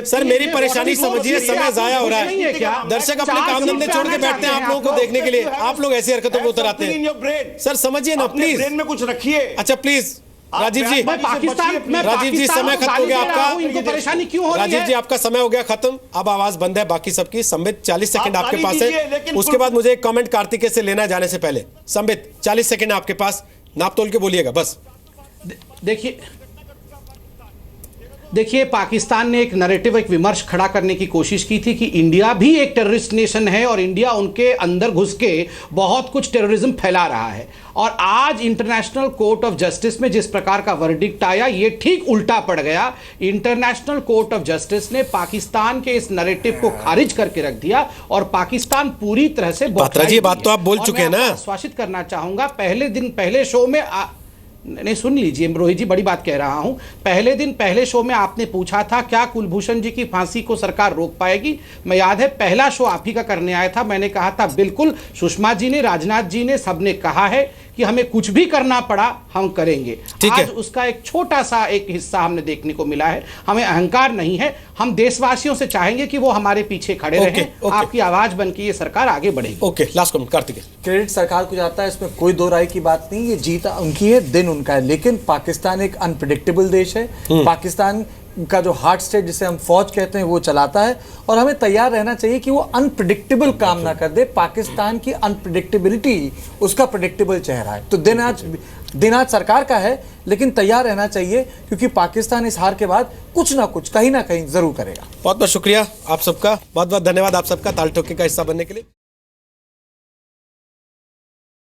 सर, मेरी परेशानी समझिए, समय जाया हो रहा है। दर्शक अपने काम धंधे छोड़ के बैठते हैं आप लोगों को देखने के लिए, आप लोग ऐसी हरकतों में उतर आते हैं। सर समझिए ना प्लीज, ब्रेन में कुछ रखिए। अच्छा प्लीज राजीव जी, राजीव जी समय खत्म हो गया आपका। इनको परेशानी क्यों हो रही है? राजीव जी आपका समय हो गया खत्म, अब आवाज बंद है बाकी सबकी। संबित 40 सेकंड आपके पास है, उसके बाद मुझे एक कमेंट कार्तिकेय से लेना है जाने से पहले। संबित 40 सेकंड आपके पास, नाप तोल के बोलिएगा बस। देखिए, पाकिस्तान ने एक नैरेटिव, एक विमर्श खड़ा करने की कोशिश की थी कि इंडिया भी एक टेररिस्ट नेशन है और इंडिया उनके अंदर घुस के बहुत कुछ टेररिज्म फैला रहा है। और आज इंटरनेशनल कोर्ट ऑफ जस्टिस में जिस प्रकार का वर्डिक्ट आया, ये ठीक उल्टा पड़ गया। इंटरनेशनल कोर्ट ऑफ जस्टिस ने पाकिस्तान के इस नैरेटिव को खारिज करके रख दिया और पाकिस्तान पूरी तरह से पात्रा जी, बात तो आप बोल चुके हैं ना। आश्वासित करना चाहूंगा, पहले शो में नहीं, सुन लीजिए रोहित जी, बड़ी बात कह रहा हूं। पहले शो में आपने पूछा था क्या कुलभूषण जी की फांसी को सरकार रोक पाएगी। मैं याद है पहला शो आप ही का करने आया था, मैंने कहा था बिल्कुल, सुषमा जी ने, राजनाथ जी ने, सबने कहा है कि हमें कुछ भी करना पड़ा हम करेंगे। आज उसका एक छोटा सा एक हिस्सा हमने देखने को मिला है। हमें अहंकार नहीं है, हम देशवासियों से चाहेंगे कि वो हमारे पीछे खड़े रहें। आपकी आवाज बन के ये सरकार आगे बढ़ेगी। Okay, last comment Kartikeya. Credit सरकार को जाता है, इसमें कोई दो राय की बात नहीं। ये जीत उनकी है, दिन उनका है, लेकिन पाकिस्तान एक अनप्रेडिक्टेबल देश है। पाकिस्तान का जो हार्ट स्टेट जिसे हम फौज कहते हैं वो चलाता है, और हमें तैयार रहना चाहिए कि वो अनप्रेडिक्टेबल काम ना कर दे। पाकिस्तान की अनप्रेडिक्टेबिलिटी उसका प्रेडिक्टेबल चेहरा है। तो दिन आज सरकार का है, लेकिन तैयार रहना चाहिए, क्योंकि पाकिस्तान इस हार के बाद कुछ ना कुछ कहीं ना कहीं जरूर करेगा। बहुत बहुत शुक्रिया आप सबका, बहुत बहुत धन्यवाद आप सबका ताल ठोके का हिस्सा बनने के लिए।